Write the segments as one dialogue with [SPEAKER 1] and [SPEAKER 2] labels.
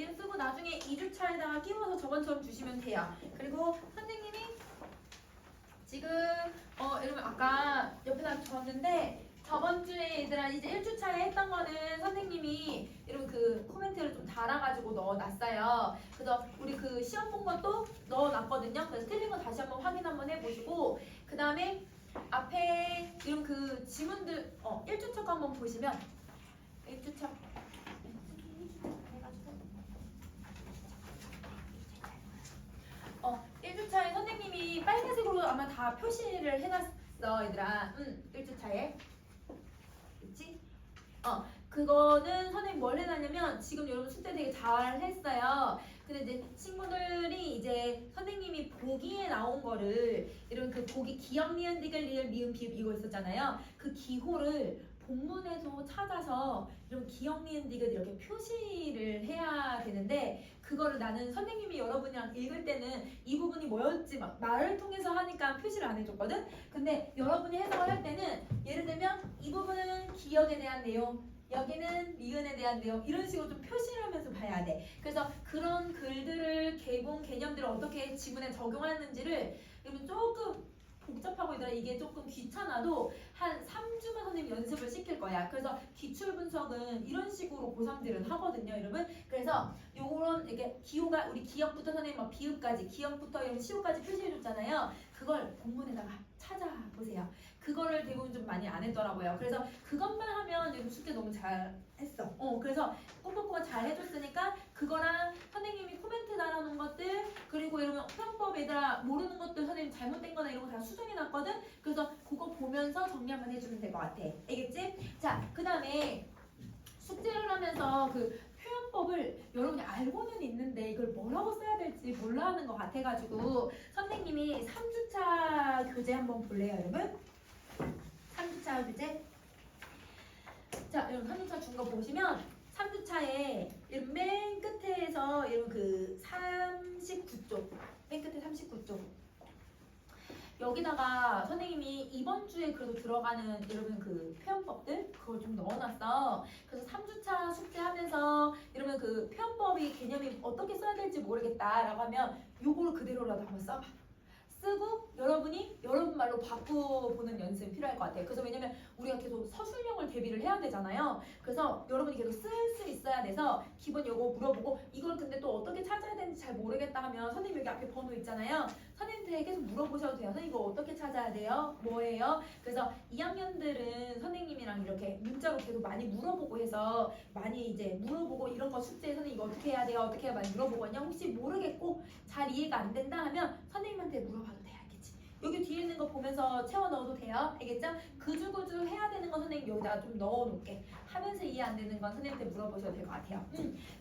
[SPEAKER 1] 여기는 쓰고 나중에 2주차에다가 끼워서 저번처럼 주시면 돼요. 그리고 선생님이 지금 이러면 아까 옆에다 적었는데 저번 주에 얘들아 이제 1주차에 했던 거는 선생님이 이런 그 코멘트를 좀 달아가지고 넣어놨어요. 그래서 우리 그 시험 본 것도 넣어놨거든요. 그래서 틀린 거 다시 한번 확인 한번 해보시고 그 다음에 앞에 이런 그 지문들 1주차 거 한번 보시면 1주차 1주차에 선생님이 빨간색으로 아마 다 표시를 해놨어 얘들아. 1주차에 그치? 그거는 선생님 뭘 해놨냐면 지금 여러분 숙제 되게 잘 했어요. 근데 이제 친구들이 이제 선생님이 보기에 나온 거를 이런 그 보기 기역 니은 디귿 리을 미음 비읍 이거 있었잖아요. 그 기호를 본문에서 찾아서 이런 기역 니은 디귿 이렇게 표시를 해야 되는데 그거를 나는 선생님이 여러분이랑 읽을 때는 이 부분이 뭐였지 막 말을 통해서 하니까 표시를 안 해줬거든. 근데 여러분이 해석을 할 때는 예를 들면 이 부분은 기역에 대한 내용, 여기는 니은에 대한 내용 이런 식으로 좀 표시를 하면서 봐야 돼. 그래서 그런 글들을 개봉 개념들을 어떻게 지문에 적용하는지를 그러면 조금 복잡하고 있더라. 이게 조금 귀찮아도 한 3주만 선생님 연습을 시킬 거야. 그래서 기출 분석은 이런 식으로 고3들은 하거든요, 여러분. 그래서 요런 이렇게 기호가 우리 기역부터 선생님 막 비읍까지 기역부터 이런 시호까지 표시해 줬잖아요. 그걸 본문에다가 찾아보세요. 그거를 대부분 좀 많이 안 했더라고요. 그래서 그것만 하면 여러분 숙제 너무 잘 했어. 그래서 꼼꼼하게 잘 해줬으니까 그거랑 선생님이 코멘트 달아놓은 것들 그리고 여러분 편법 얘들아 모르는 것들 선생님 잘못된 거나 이런 거 다 수정해놨거든. 그래서 그거 보면서 정리 한번 해주면 될 것 같아. 알겠지? 자, 그 다음에 숙제를 하면서 그 표현법을 여러분이 알고는 있는데 이걸 뭐라고 써야 될지 몰라 하는 것 같아가지고 선생님이 3주차 교재 한번 볼래요, 여러분? 3주차 교재. 자, 여러분 3주차 준 거 보시면 3주차에 맨 끝에서 여러분 그 39쪽 맨 끝에 39쪽 여기다가 선생님이 이번 주에 그래도 들어가는 여러분 그 표현법들 그걸 좀 넣어놨어. 그래서 3주차 숙제하면서 여러분 그 표현법이 개념이 어떻게 써야 될지 모르겠다라고 하면 요거를 그대로라도 한번 써봐. 쓰고 여러분이 여러분 말로 바꿔보는 연습이 필요할 것 같아요. 그래서 왜냐면 우리가 계속 서술형을 대비를 해야 되잖아요. 그래서 여러분이 계속 쓸 수 있어야 돼서 기본 요거 물어보고 이걸 근데 또 어떻게 찾아야 되는지 잘 모르겠다 하면 선생님 여기 앞에 번호 있잖아요. 선생님한테 계속 물어보셔도 돼요. 선생님 이거 어떻게 찾아야 돼요? 뭐예요? 그래서 2학년들은 선생님이랑 이렇게 문자로 계속 많이 물어보고 해서 많이 이제 물어보고 이런 거 숙제에 선생님 이거 어떻게 해야 돼요? 어떻게 해야 많이 물어보거든요. 혹시 모르겠고 잘 이해가 안 된다 하면 선생님한테 물어봐도 돼요. 알겠지? 여기 뒤에 있는 거 보면서 채워 넣어도 돼요. 알겠죠? 그주그주 해야 되는 건 선생님 여기다가 좀 넣어 놓을게. 하면서 이해 안 되는 건 선생님한테 물어보셔도 될 것 같아요.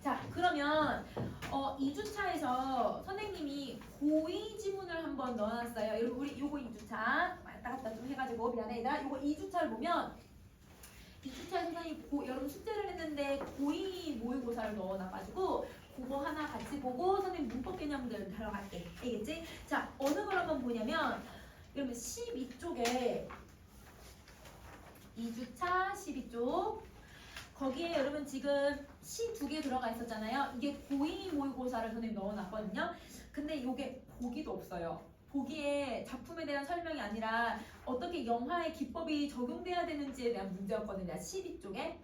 [SPEAKER 1] 자, 그러면 2주차에서 선생님이 고2 지문을 한번 넣어놨어요. 여러분 우리 요거 2주차 왔다 갔다 좀 해가지고 미안해 얘들아. 요거 2주차를 보면 2주차에 선생님이 여러분 숙제를 했는데 고2 모의고사를 넣어놔가지고 그거 하나 같이 보고 선생님 문법 개념들 들어갈게. 알겠지? 자, 어느 걸 한번 보냐면 여러분 12쪽에 2주차 12쪽 거기에 여러분 지금 시 2개 들어가 있었잖아요. 이게 고2 모의고사를 선생님 넣어놨거든요. 근데 이게 보기도 없어요. 보기에 작품에 대한 설명이 아니라 어떻게 영화의 기법이 적용돼야 되는지에 대한 문제였거든요. 12쪽에.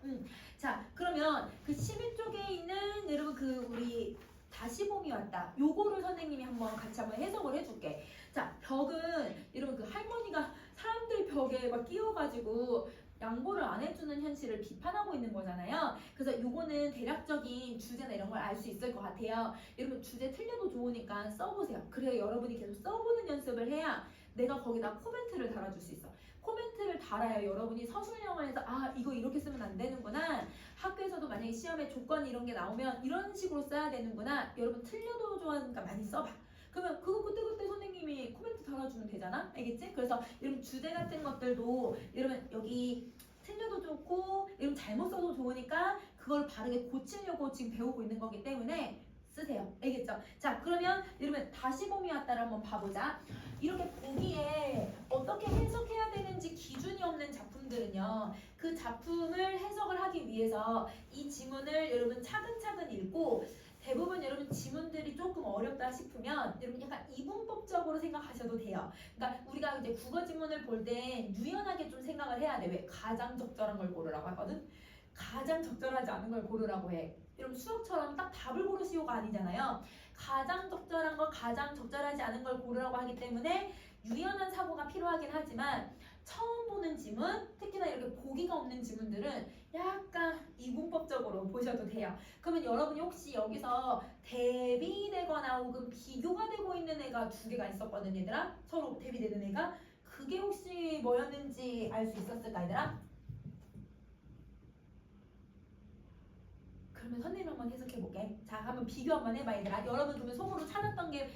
[SPEAKER 1] 자, 그러면 그 12쪽에 있는 여러분 그 우리 다시 봄이 왔다. 요거를 선생님이 한번 같이 한번 해석을 해줄게. 자, 벽은 여러분 그 할머니가 사람들 벽에 막 끼워가지고 양보를 안 해주는 현실을 비판하고 있는 거잖아요. 그래서 요거는 대략적인 주제나 이런 걸 알 수 있을 것 같아요. 여러분 주제 틀려도 좋으니까 써보세요. 그래야 여러분이 계속 써보는 연습을 해야 내가 거기다 코멘트를 달아줄 수 있어. 코멘트를 달아야 여러분이 서술형을 해서 아 이거 이렇게 쓰면 안 되는구나. 학교에서도 만약에 시험에 조건 이런 게 나오면 이런 식으로 써야 되는구나. 여러분 틀려도 좋아하니까 많이 써봐. 그러면 그거 그때그때 선생님이 코멘트 달아주면 되잖아? 알겠지? 그래서 이런 주제 같은 것들도 여러분 여기 틀려도 좋고 이런 잘못 써도 좋으니까 그걸 바르게 고치려고 지금 배우고 있는 거기 때문에 쓰세요. 알겠죠? 자, 그러면 여러분 다시 봄이 왔다를 한번 봐보자. 이렇게 보기에 어떻게 해석해야 되는지 기준이 없는 작품들은요. 그 작품을 해석을 하기 위해서 이 지문을 여러분 차근차근 읽고 대부분 여러분 지문들이 조금 어렵다 싶으면 여러분 약간 이분법적으로 생각하셔도 돼요. 그러니까 우리가 이제 국어 지문을 볼 때 유연하게 좀 생각을 해야 돼. 왜? 가장 적절한 걸 고르라고 하거든. 가장 적절하지 않은 걸 고르라고 해. 여러분 수학처럼 딱 답을 고르시오가 아니잖아요. 가장 적절한 거, 가장 적절하지 않은 걸 고르라고 하기 때문에 유연한 사고가 필요하긴 하지만 처음 보는 지문, 특히나 이렇게 보기가 없는 지문들은 약간 이분법적으로 보셔도 돼요. 그러면 여러분이 혹시 여기서 대비되거나 혹은 비교가 되고 있는 애가 두 개가 있었거든, 얘들아. 서로 대비되는 애가. 그게 혹시 뭐였는지 알 수 있었을까, 얘들아? 그러면 선생님 한번 해석해볼게. 자, 한번 비교 한번 해봐, 얘들아. 여러분 그러면 속으로 찾았던 게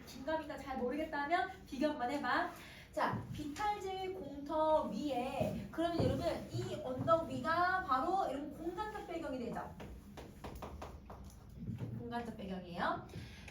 [SPEAKER 1] 긴가민가 잘 모르겠다 하면 비교 한번 해봐. 자, 비탈질 공터 위에 그러면 여러분 이 언덕 위가 바로 이런 공간적 배경이 되죠. 공간적 배경이에요.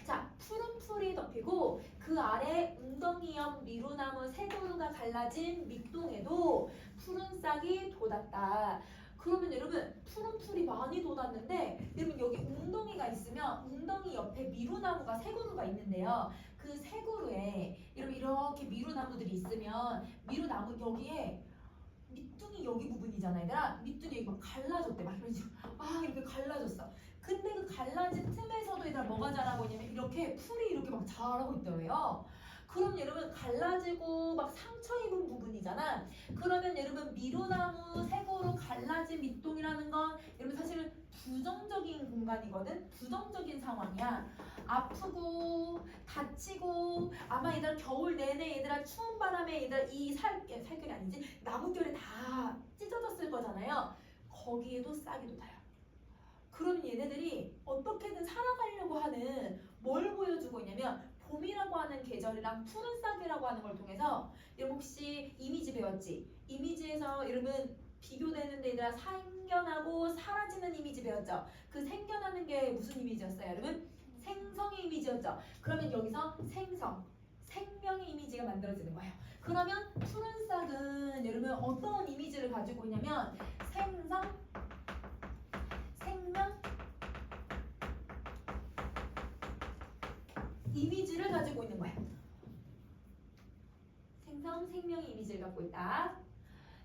[SPEAKER 1] 자, 푸른 풀이 덮이고 그 아래 웅덩이 옆 미루나무 세 그루가 갈라진 밑동에도 푸른 싹이 돋았다. 그러면 여러분 푸른 풀이 많이 돋았는데 여러분 여기 웅덩이가 있으면 웅덩이 옆에 미루나무가 세 그루가 있는데요. 그 세 그루에 여러분 이렇게 미루나무들이 있으면 미루나무 여기에 밑둥이 여기 부분이잖아, 얘들아. 밑둥이 여기 막 갈라졌대. 막 이런 식으로 막 이렇게 갈라졌어. 근데 그 갈라진 틈에서도 얘들아 뭐가 자라고 있냐면 이렇게 풀이 이렇게 막 자라고 있더래요. 그럼 여러분 갈라지고 막 상처 입은 부분이잖아. 그러면 여러분 미루나무 색으로 갈라진 밑동이라는 건 여러분 사실은 부정적인 공간이거든. 부정적인 상황이야. 아프고 다치고 아마 얘들아 겨울 내내 얘들아 추운 바람에 얘들아 이 살결이 아니지 나뭇결에 다 찢어졌을 거잖아요. 거기에도 싹이 돋아요. 그럼 얘네들이 어떻게든 살아가려고 하는 뭘 보여주고 있냐면 봄이라고 하는 계절이랑 푸른 싹이라고 하는 걸 통해서 여러분 혹시 이미지 배웠지? 이미지에서 여러분 비교되는 데에다 생겨나고 사라지는 이미지 배웠죠? 그 생겨나는 게 무슨 이미지였어요, 여러분? 생성의 이미지였죠? 그러면 여기서 생성, 생명의 이미지가 만들어지는 거예요. 그러면 푸른 싹은 여러분 어떤 이미지를 가지고 있냐면 생성, 생명, 이미지를 가지고 있는 거예요. 생성, 생명의 이미지를 갖고 있다.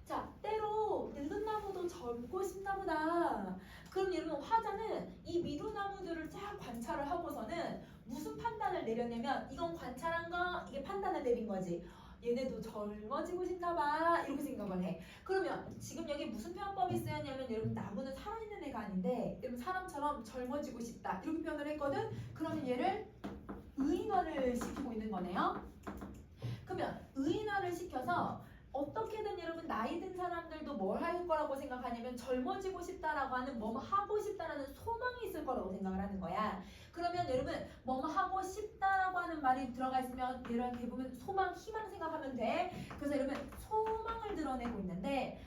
[SPEAKER 1] 자, 때로 늙은 나무도 젊고 싶나 보다. 그럼 여러분 화자는 이 미루나무들을 쫙 관찰을 하고서는 무슨 판단을 내렸냐면 이건 관찰한 거, 이게 판단을 내린 거지. 얘네도 젊어지고 싶나 봐. 이렇게 생각을 해. 그러면 지금 여기 무슨 표현법이 쓰였냐면 여러분 나무는 살아있는 애가 아닌데 여러분 사람처럼 젊어지고 싶다. 이렇게 표현을 했거든. 그러면 얘를 의인화를 시키고 있는 거네요. 그러면 의인화를 시켜서 어떻게든 여러분 나이 든 사람들도 뭘 할 거라고 생각하냐면 젊어지고 싶다라고 하는 뭐뭐 하고 싶다라는 소망이 있을 거라고 생각을 하는 거야. 그러면 여러분 뭐뭐 하고 싶다라고 하는 말이 들어가 있으면 여러분 대부분 소망, 희망 생각하면 돼. 그래서 여러분 소망을 드러내고 있는데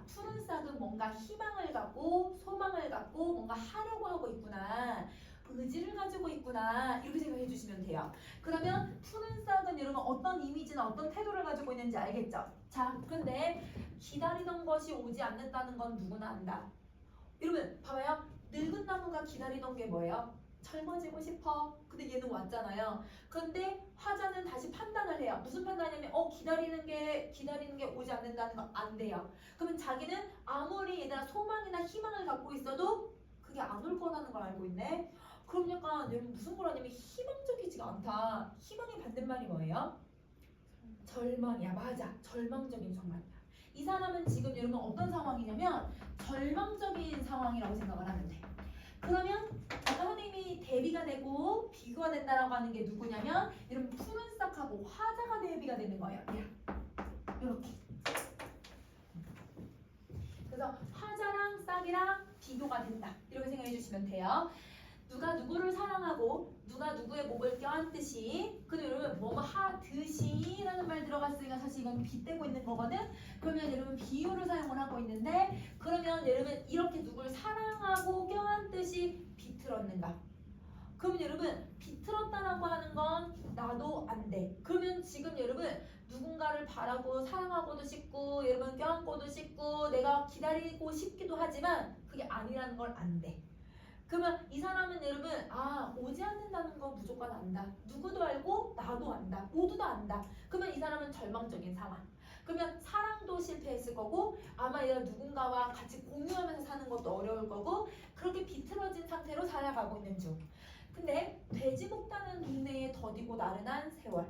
[SPEAKER 1] 푸른 싹은 뭔가 희망을 갖고 소망을 갖고 뭔가 하려고 하고 있구나. 의지를 가지고 있구나 이렇게 생각해 주시면 돼요. 그러면 푸른 싹은 여러분 어떤 이미지나 어떤 태도를 가지고 있는지 알겠죠? 자, 근데 기다리던 것이 오지 않는다는 건 누구나 안다. 여러분 봐봐요. 늙은 나무가 기다리던 게 뭐예요? 젊어지고 싶어. 근데 얘는 왔잖아요. 그런데 화자는 다시 판단을 해요. 무슨 판단이냐면 기다리는 게 오지 않는다는 건 안 돼요. 그러면 자기는 아무리 얘들아 소망이나 희망을 갖고 있어도 그게 안 올 거라는 걸 알고 있네. 그럼 약간 여러분 무슨 거라냐면 희망적이지가 않다. 희망의 반대말이 뭐예요? 절망이야. 맞아. 절망적인 상황이야. 이 사람은 지금 여러분 어떤 상황이냐면 절망적인 상황이라고 생각을 하면 돼. 그러면 아까 선생님이 대비가 되고 비교가 된다라고 하는 게 누구냐면 여러분 푸른 싹하고 화자가 대비가 되는 거예요. 이렇게. 그래서 화자랑 싹이랑 비교가 된다. 이렇게 생각해 주시면 돼요. 누가 누구를 사랑하고 누가 누구의 목을 껴안듯이 근데 여러분 뭐뭐 하듯이 라는 말 들어갔으니까 사실 이건 빗대고 있는 거거든. 그러면 여러분 비유를 사용을 하고 있는데 그러면 여러분 이렇게 누굴 사랑하고 껴안듯이 비틀었는가. 그러면 여러분 비틀었다라고 하는 건 나도 안 돼. 그러면 지금 여러분 누군가를 바라고 사랑하고도 싶고 여러분 껴안고도 싶고 내가 기다리고 싶기도 하지만 그게 아니라는 걸 안 돼. 그러면 이 사람은 여러분 오지 않는다는 거 무조건 안다. 누구도 알고 나도 안다. 모두 다 안다. 그러면 이 사람은 절망적인 상황. 그러면 사랑도 실패했을 거고 아마 얘가 누군가와 같이 공유하면서 사는 것도 어려울 거고 그렇게 비틀어진 상태로 살아가고 있는 중. 근데 돼지 목다는 동네에 더디고 나른한 세월.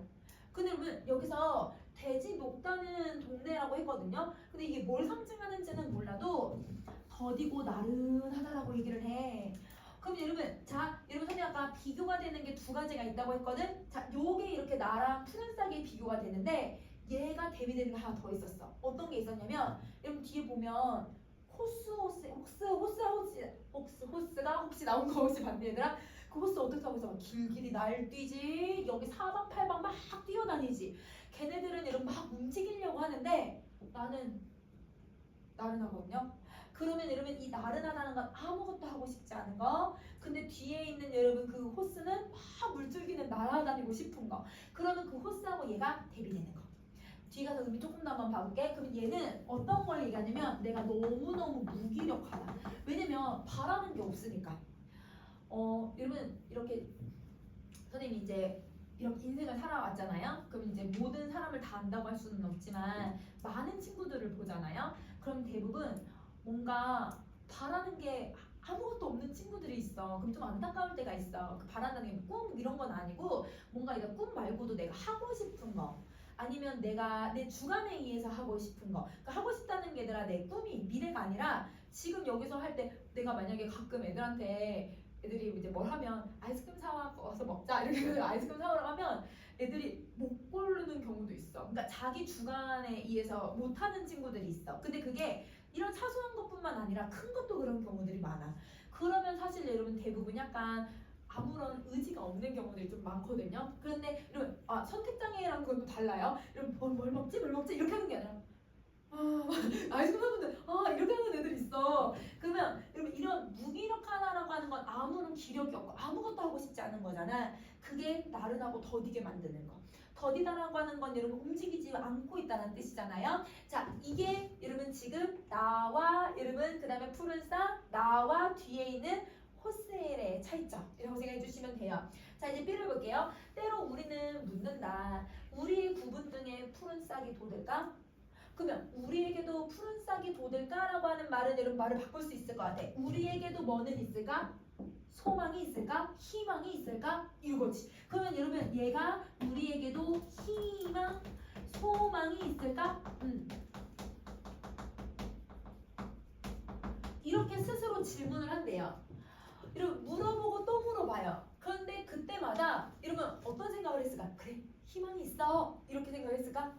[SPEAKER 1] 근데 여러분 여기서 돼지 목다는 동네라고 했거든요. 근데 이게 뭘 상징하는지는 몰라도 더디고 나른하다라고 얘기를 해. 그럼 여러분 여러분 선생님 아까 비교가 되는 게 두 가지가 있다고 했거든. 자 요게 이렇게 나랑 푸른 싹이 비교가 되는데 얘가 대비되는 게 하나 더 있었어. 어떤 게 있었냐면 여러분 뒤에 보면 호스가 혹시 나온 거 혹시 봤니 얘들아? 그 호스 어떻게 하고 있어? 길길이 날뛰지. 여기 사방팔방 막 뛰어다니지. 걔네들은 여러분 막 움직이려고 하는데 나는 나른하거든요. 그러면 여러분 이 나른하다는 건 아무것도 하고 싶지 않은 거. 근데 뒤에 있는 여러분 그 호스는 막 물줄기는 날아다니고 싶은 거. 그러면 그 호스하고 얘가 대비되는 거. 뒤에 가서 의미 조금 더 한번 봐볼게. 그럼 얘는 어떤 걸 얘기하냐면 내가 너무너무 무기력하다. 왜냐면 바라는 게 없으니까. 여러분 이렇게 선생님이 이제 이렇게 인생을 살아왔잖아요. 그럼 이제 모든 사람을 다 안다고 할 수는 없지만 많은 친구들을 보잖아요. 그럼 대부분 뭔가 바라는 게 아무것도 없는 친구들이 있어. 그럼 좀 안타까울 때가 있어. 그 바란다는 게 꿈 이런 건 아니고 뭔가 이거 꿈 말고도 내가 하고 싶은 거 아니면 내가 내 주관에 의해서 하고 싶은 거. 그러니까 하고 싶다는 게 얘들아 내 꿈이 미래가 아니라 지금 여기서 할 때 내가 만약에 가끔 애들이 이제 뭘 하면 아이스크림 사와서 먹자 이렇게 해서 아이스크림 사오라고 하면 애들이 못 고르는 경우도 있어. 그러니까 자기 주관에 의해서 못하는 친구들이 있어. 근데 그게 이런 사소한 것뿐만 아니라 큰 것도 그런 경우들이 많아. 그러면 사실 여러분 대부분 약간 아무런 의지가 없는 경우들이 좀 많거든요. 그런데 여러분 선택장애라는 건 또 달라요. 여러분 뭘 먹지 이렇게 하는 게 아니라 아이스크림 사는데 이렇게 하는 애들이 있어. 그러면 여러분 이런 무기력하다라고 하는 건 아무런 기력이 없고 아무것도 하고 싶지 않은 거잖아. 그게 나른하고 더디게 만드는 거. 더디다라고 하는 건 여러분 움직이지 않고 있다는 뜻이잖아요. 자 이게 여러분 지금 나와 여러분 그 다음에 푸른싹 나와 뒤에 있는 호셀의 차이점이라고 생각해 주시면 돼요. 자 이제 B를 볼게요. 때로 우리는 묻는다. 우리의 구분 등에 푸른 싹이 돋을까? 그러면 우리에게도 푸른 싹이 돋을까라고 하는 말은 여러분 말을 바꿀 수 있을 것 같아. 우리에게도 뭐는 있을까? 소망이 있을까? 희망이 있을까? 이거지. 그러면 여러분 얘가 우리에게도 희망, 소망이 있을까? 이렇게 스스로 질문을 한대요. 여러분 물어보고 또 물어봐요. 그런데 그때마다 여러분 어떤 생각을 했을까? 그래 희망이 있어 이렇게 생각했을까?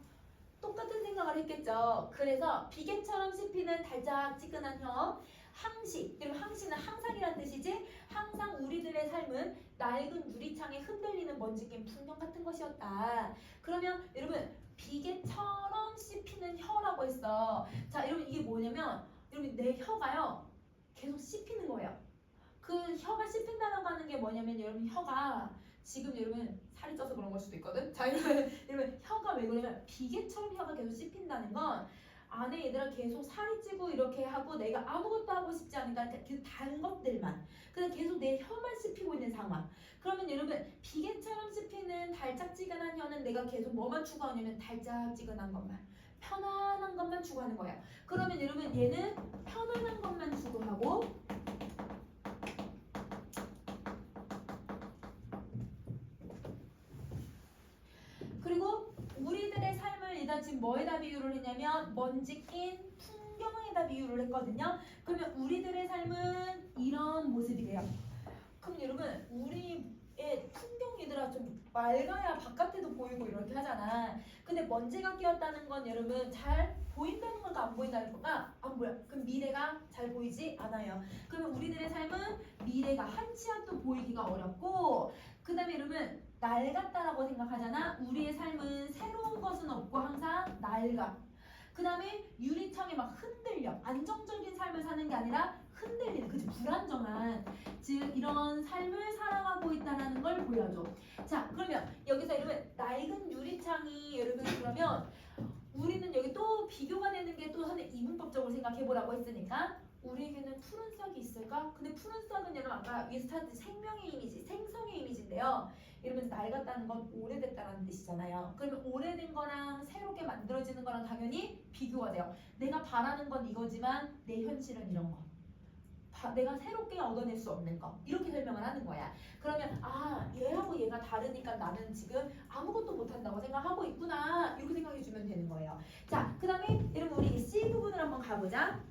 [SPEAKER 1] 똑같은 생각을 했겠죠. 그래서 비계처럼 씹히는 달짝지근한 혀 항시 여러분 항시는 항상이란 뜻이지. 항상 우리들의 삶은 낡은 유리창에 흔들리는 먼지 낀 풍경 같은 것이었다. 그러면 여러분 비계처럼 씹히는 혀라고 했어. 자 여러분 이게 뭐냐면 여러분 내 혀가요 계속 씹히는 거예요. 그 혀가 씹힌다라고 하는 게 뭐냐면 여러분 혀가 지금 여러분 살이 쪄서 그런 걸 수도 있거든. 자 여러분 혀가 왜 그러냐면 비계처럼 혀가 계속 씹힌다는 건 안에 얘들아 계속 살이 찌고 이렇게 하고 내가 아무것도 하고 싶지 않으니까 그 단 것들만 그냥 계속 내 혀만 씹히고 있는 상황. 그러면 여러분 비계처럼 씹히는 달짝지근한 혀는 내가 계속 뭐만 추구하냐면 달짝지근한 것만 편안한 것만 추구하는 거야. 그러면 여러분 얘는 편안한 것만 추구하고 그리고 우리들의 삶을 일단 지금 뭐에다 비유를 했냐면 먼지 낀 풍경에다 비유를 했거든요. 그러면 우리들의 삶은 이런 모습이 돼요. 그럼 여러분 우리의 풍경이더라 좀 맑아야 바깥에도 보이고 이렇게 하잖아. 근데 먼지가 끼었다는 건 여러분 잘 보인다는 건가 안 보인다는 건가? 안 보여. 그럼 미래가 잘 보이지 않아요. 그러면 우리들의 삶은 미래가 한 치 앞도 보이기가 어렵고 그 다음에 여러분 낡았다라고 생각하잖아. 우리의 삶은 새로운 것은 없고 항상 낡아. 그 다음에 유리창에 막 흔들려. 안정적인 삶을 사는 게 아니라 흔들리는, 그치? 불안정한, 즉 이런 삶을 살아가고 있다는 걸 보여줘. 자, 그러면 여기서 여러분 낡은 유리창이 여러분 그러면 우리는 여기 또 비교가 되는 게 또 선생님 이분법적으로 생각해 보라고 했으니까 우리에게는 푸른 싹이 있을까? 근데 푸른 싹은 여러분 아까 위에서 찾은 생명의 이미지, 생성의 이미지인데요. 이러면 낡았다는 건 오래됐다는 뜻이잖아요. 그러면 오래된 거랑 새롭게 만들어지는 거랑 당연히 비교가 돼요. 내가 바라는 건 이거지만 내 현실은 이런 거. 내가 새롭게 얻어낼 수 없는 거. 이렇게 설명을 하는 거야. 그러면 아 얘하고 얘가 다르니까 나는 지금 아무것도 못한다고 생각하고 있구나. 이렇게 생각해 주면 되는 거예요. 자, 그 다음에 여러분 우리 C 부분을 한번 가보자.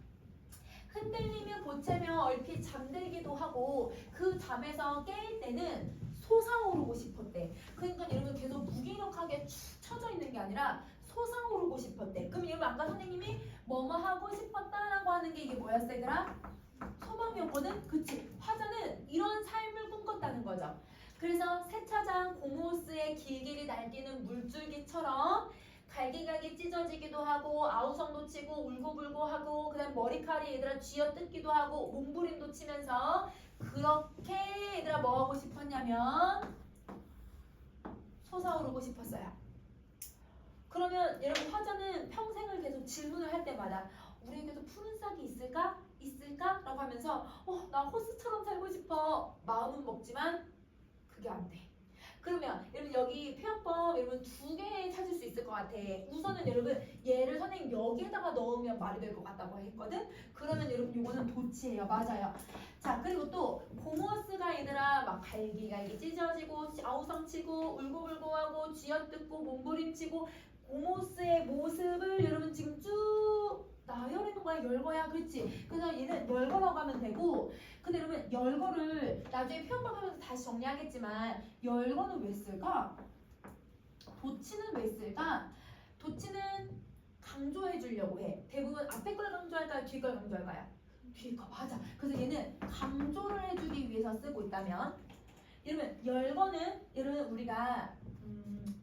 [SPEAKER 1] 흔들리며 보채며 얼핏 잠들기도 하고 그 잠에서 깰 때는 솟아오르고 싶었대. 그러니까 여러분 계속 무기력하게 축 처져 있는 게 아니라 솟아오르고 싶었대. 그럼 여러분 아까 선생님이 뭐뭐 하고 싶었다라고 하는 게 이게 뭐였어 얘들아? 소망이었거든? 그치? 화자는 이런 삶을 꿈꿨다는 거죠. 그래서 세차장 고모스의 길길이 날뛰는 물줄기처럼 갈기갈기 찢어지기도 하고 아우성도 치고 울고불고 하고 그다음 머리칼이 얘들아 쥐어뜯기도 하고 몸부림도 치면서 그렇게 얘들아 뭐 하고 싶었냐면 솟아오르고 싶었어요. 그러면 여러분 화자는 평생을 계속 질문을 할 때마다 우리에게도 푸른 싹이 있을까? 있을까? 라고 하면서 나 호스처럼 살고 싶어. 마음은 먹지만 그게 안 돼. 그러면 여러분 여기 표현법 여러분 두 개 찾을 수 있을 것 같아. 우선은 여러분 얘를 선생님 여기에다가 넣으면 말이 될 것 같다고 했거든. 그러면 여러분 이거는 도치예요. 맞아요. 자 그리고 또 고모스가 얘들아 막 갈기갈기 찢어지고 아우성치고 울고불고하고 쥐어뜯고 몸부림치고 고모스의 모습을 여러분 지금 쭉 나열해놓은 거야. 열거야. 그렇지? 그래서 얘는 열거라고 하면 되고 근데 여러분 열거를 나중에 표현법 하면서 다시 정리하겠지만 열거는 왜 쓸까? 도치는 왜 쓸까? 도치는 강조해 주려고 해. 대부분 앞에 걸 강조할까요? 뒤 걸 강조할까요? 뒤 거. 맞아. 그래서 얘는 강조를 해주기 위해서 쓰고 있다면 여러분 열거는 여러분 우리가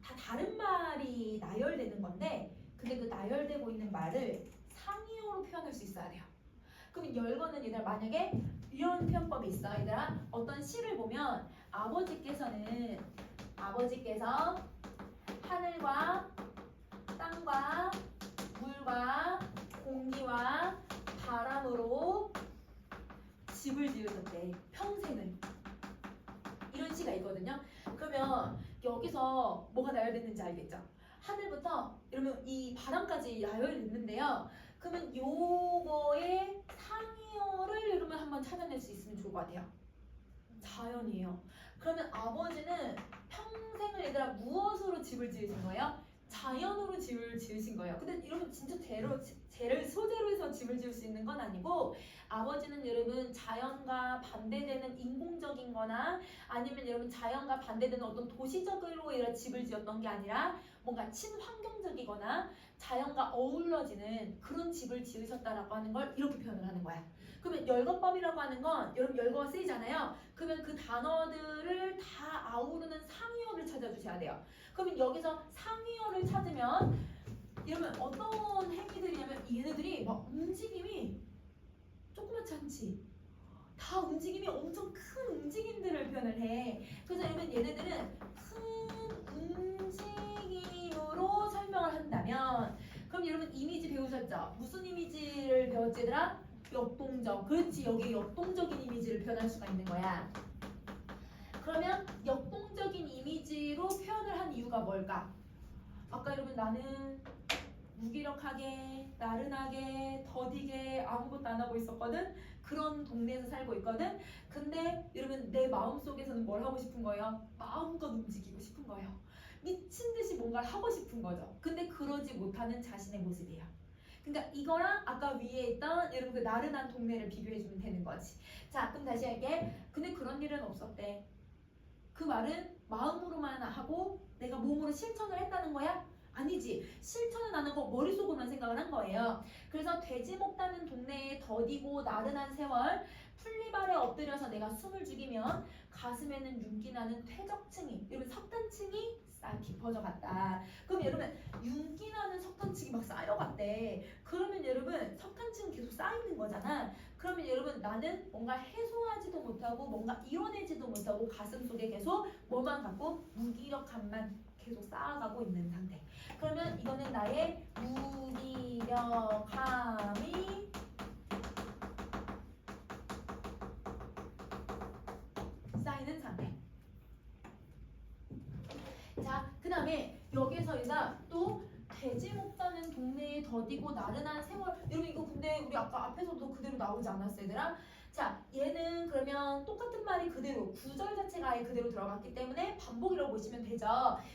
[SPEAKER 1] 다 다른 말이 나열되는 건데 근데 그 나열되고 있는 말을 상이어로 표현할 수 있어야 돼요. 그럼 열거는 얘들아 만약에 이런 표현법이 있어. 얘들아 어떤 시를 보면 아버지께서 하늘과 땅과 물과 공기와 바람으로 집을 지으셨대. 평생을. 이런 시가 있거든요. 그러면 여기서 뭐가 나열됐는지 알겠죠? 하늘부터 이러면 이 바람까지 나열됐는데요. 그러면 요거의 상이어를 여러분 한번 찾아낼 수 있으면 좋을 것 같아요. 자연이에요. 그러면 아버지는 평생을 얘들아 무엇으로 집을 지으신 거예요? 자연으로 집을 지으신 거예요. 근데 여러분 진짜 재를 소재로 해서 집을 지을 수 있는 건 아니고 아버지는 여러분 자연과 반대되는 인공적인 거나 아니면 여러분 자연과 반대되는 어떤 도시적으로 얘가 집을 지었던 게 아니라 뭔가 친환경적이거나 자연과 어우러지는 그런 집을 지으셨다라고 하는 걸 이렇게 표현을 하는 거야. 그러면 열거법이라고 하는 건 여러분 열거가 쓰이잖아요. 그러면 그 단어들을 다 아우르는 상위어를 찾아주셔야 돼요. 그러면 여기서 상위어를 찾으면 이러면 어떤 행위들이냐면 얘네들이 막 움직임이 조그맣지 않지. 다 움직임이 엄청 큰 움직임들을 표현을 해. 그래서 여러분 얘네들은 큰 움직임으로 설명을 한다면 그럼 여러분 이미지 배우셨죠? 무슨 이미지를 배웠지 얘들아? 역동적. 그렇지. 여기 역동적인 이미지를 표현할 수가 있는 거야. 그러면 역동적인 이미지로 표현을 한 이유가 뭘까? 아까 여러분 나는 무기력하게, 나른하게, 더디게 아무것도 안 하고 있었거든? 그런 동네에서 살고 있거든? 근데 여러분 내 마음속에서는 뭘 하고 싶은 거예요? 마음껏 움직이고 싶은 거예요. 미친 듯이 뭔가를 하고 싶은 거죠. 근데 그러지 못하는 자신의 모습이에요. 그러니까 이거랑 아까 위에 있던 여러분 그 나른한 동네를 비교해주면 되는 거지. 자, 그럼 다시 할게. 근데 그런 일은 없었대. 그 말은 마음으로만 하고 내가 몸으로 실천을 했다는 거야? 아니지. 실천은 안 하고 머릿속으로만 생각을 한 거예요. 그래서 돼지 먹다는 동네에 더디고 나른한 세월 풀잎 아래 엎드려서 내가 숨을 죽이면 가슴에는 윤기 나는 퇴적층이 여러분 석탄층이 싹 깊어져 갔다. 그럼 여러분 윤기 나는 석탄층이 막 쌓여갔대. 그러면 여러분 석탄층 계속 쌓이는 거잖아. 그러면 여러분 나는 뭔가 해소하지도 못하고 뭔가 이뤄내지도 못하고 가슴속에 계속 뭐만 갖고 무기력함만 계속 쌓아가고 있는 상태. 그러면 이거는 나의 무기력함이 다음에 여기서 얘가 또 돼지 목자는 동네에 더디고 나른한 세월. 여러분 이거 근데 우리 아까 앞에서도 그대로 나오지 않았어 얘들아? 자 얘는 그러면 똑같은 말이 그대로 구절 자체가 아예 그대로 들어갔기 때문에 반복이라고 보시면 되죠.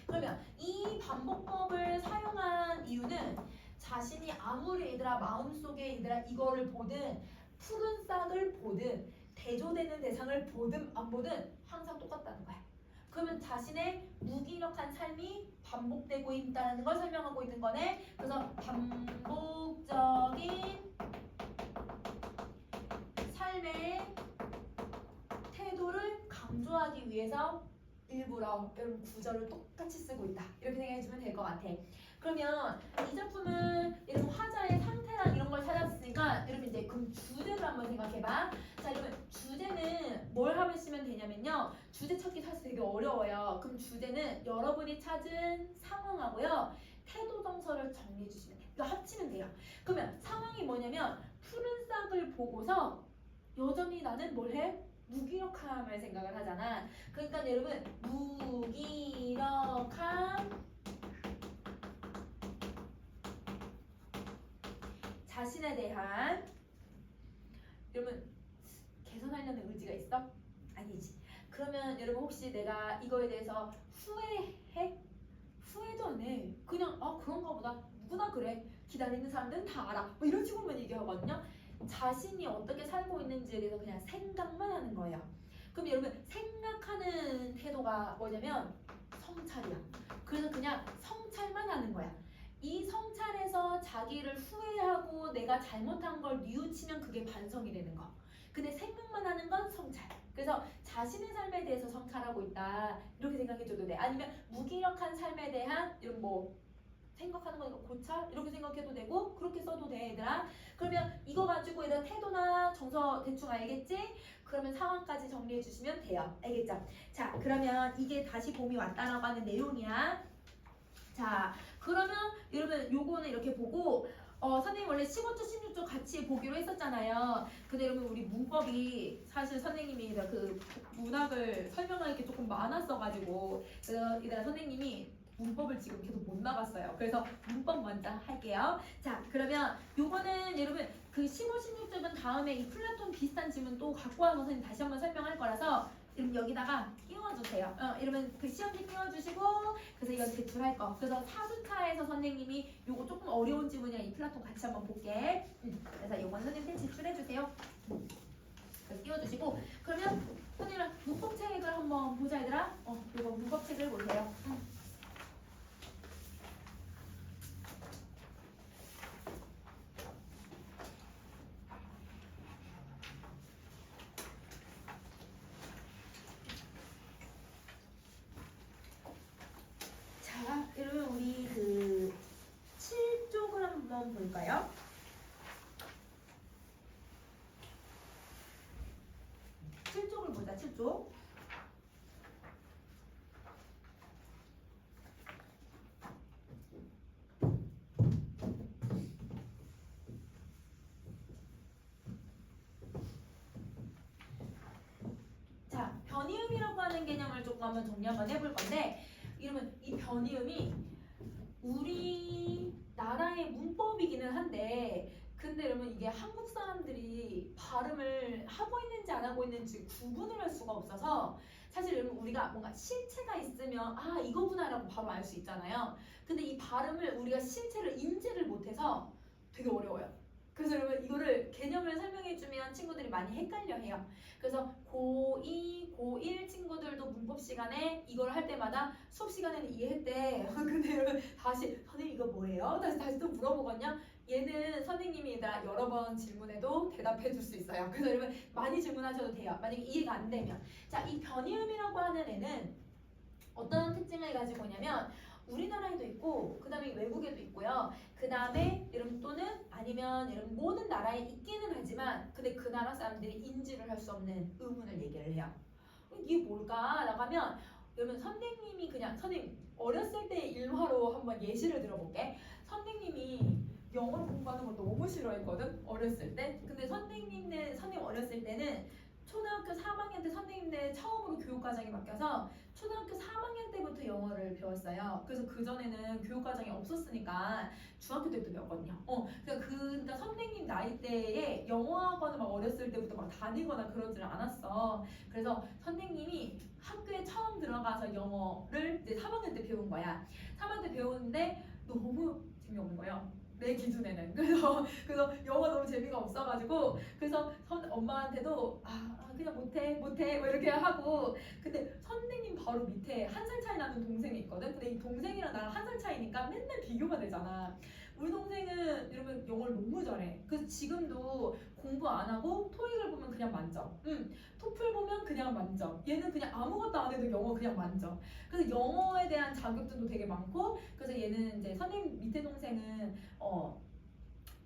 [SPEAKER 1] 그러면 이 반복법을 사용한 이유는 자신이 아무리 얘들아 마음속에 얘들아 이거를 보든 푸른 싹을 보든 대조되는 대상을 보든 안 보든 항상 똑같다는 거야. 그러면 자신의 무기력한 삶이 반복되고 있다는 걸 설명하고 있는 거네. 그래서 반복적인 삶의 태도를 강조하기 위해서 일부러 여러분 구절을 똑같이 쓰고 있다. 이렇게 생각해주면 될 것 같아. 그러면 이 작품은 여러분 화자의 상태랑 이런 걸 찾았으니까 여러분 이제 그럼 주제를 한번 생각해봐. 자 여러분 주제는 뭘 하시면 되냐면요. 주제 찾기 사실 되게 어려워요. 그럼 주제는 여러분이 찾은 상황하고요. 태도 정서를 정리해 주시면 돼요. 이거 합치면 돼요. 그러면 상황이 뭐냐면 푸른 싹을 보고서 여전히 나는 뭘 해? 무기력함을 생각을 하잖아. 그러니까 여러분 무기력함 자신에 대한 여러분 개선하려는 의지가 있어? 아니지. 그러면 여러분 혹시 내가 이거에 대해서 후회해? 후회도 안 해. 그냥 아 그런가 보다. 누구나 그래. 기다리는 사람들은 다 알아. 뭐 이런 식으로만 얘기하거든요. 자신이 어떻게 살고 있는지에 대해서 그냥 생각만 하는 거예요. 그럼 여러분 생각하는 태도가 뭐냐면 성찰이야. 그래서 그냥 성찰만 하는 거야. 이 성찰에서 자기를 후회하고 내가 잘못한 걸 뉘우치면 그게 반성이 되는 거. 근데 생각만 하는 건 성찰. 그래서 자신의 삶에 대해서 성찰하고 있다. 이렇게 생각해줘도 돼. 아니면 무기력한 삶에 대한 이런 뭐 생각하는 거니까 고찰? 이렇게 생각해도 되고 그렇게 써도 돼 얘들아. 그러면 이거 가지고 얘들아 태도나 정서 대충 알겠지? 그러면 상황까지 정리해 주시면 돼요. 알겠죠? 자 그러면 이게 다시 봄이 왔다라고 하는 내용이야. 자 그러면 여러분 요거는 이렇게 보고 선생님 원래 15조 16조 같이 보기로 했었잖아요. 근데 여러분 우리 문법이 사실 선생님이 그 문학을 설명할 게 조금 많았어가지고 그래서 이따 선생님이 문법을 지금 계속 못 나갔어요. 그래서 문법 먼저 할게요. 자 그러면 요거는 여러분 그 15, 16쪽은 다음에 이 플라톤 비슷한 질문 또 갖고 와서 선생님 다시 한번 설명할 거라서 여러분 여기다가 끼워주세요. 이러면 그 시험지 끼워주시고 그래서 이건 제출할 거. 그래서 4주차에서 선생님이 요거 조금 어려운 질문이랑 이 플라톤 같이 한번 볼게. 그래서 요거는 선생님한테 제출해주세요. 그래서 끼워주시고 그러면 선생님랑 문법책을 한번 보자 얘들아. 요거 문법책을 보세요. 자, 여러분 우리 그 7쪽을 한번 볼까요? 7쪽을 보자. 7쪽. 자, 변이음이라고 하는 개념을 조금 한번 정리 한번 해볼 건데 이러면 이 변이음이 우리나라의 문법이기는 한데 근데 여러분 이게 한국 사람들이 발음을 하고 있는지 안 하고 있는지 구분을 할 수가 없어서 사실 여러분 우리가 뭔가 실체가 있으면 아 이거구나라고 바로 알 수 있잖아요. 근데 이 발음을 우리가 실체를 인지를 못해서 되게 어려워요. 그래서 여러분 이거를 개념을 설명해주면 친구들이 많이 헷갈려해요. 그래서 고2, 고1 친구들도 문법 시간에 이걸 할 때마다 수업 시간에는 이해했대. 근데 여러분 다시 선생님 이거 뭐예요? 다시 또 물어보거든요. 얘는 선생님이 여러 번 질문해도 대답해 줄 수 있어요. 그래서 여러분 많이 질문하셔도 돼요. 만약에 이해가 안 되면. 자, 이 변이음이라고 하는 애는 어떤 특징을 가지고 있냐면 우리나라에도 있고 그 다음에 외국에도 있고요. 그 다음에 여러분 또는 아니면 여러분 모든 나라에 있기는 하지만 근데 그 나라 사람들이 인지를 할 수 없는 의문을 얘기를 해요. 이게 뭘까? 나가면 여러분 선생님이 그냥 선생님 어렸을 때 일화로 한번 예시를 들어볼게. 선생님이 영어를 공부하는 걸 너무 싫어했거든 어렸을 때. 근데 선생님 어렸을 때는 초등학교 3학년 때 선생님네 처음으로 교육과정이 바뀌어서 초등학교 3학년 때부터 영어를 배웠어요. 그래서 그전에는 교육과정이 없었으니까 중학교 때부터 배웠거든요. 그러니까 선생님 나이대에 영어학원을 막 어렸을 때부터 막 다니거나 그러지를 않았어. 그래서 선생님이 학교에 처음 들어가서 영어를 이제 3학년 때 배운 거야. 3학년 때 배우는데 너무 재미없는 거예요. 내 기준에는. 그래서 영어 너무 재미가 없어가지고 그래서 엄마한테도 그냥 못해 뭐 이렇게 하고, 근데 선생님 바로 밑에 한 살 차이 나는 동생이 있거든. 근데 이 동생이랑 나랑 한 살 차이니까 맨날 비교가 되잖아. 우리 동생은 이러면 영어를 너무 잘해. 그래서 지금도 공부 안 하고 토익을 보면 그냥 만점, 토플 보면 그냥 만점, 얘는 그냥 아무것도 안 해도 영어 그냥 만점. 그래서 영어에 대한 자격증도 되게 많고, 그래서 얘는 이제 선생님 밑에 동생은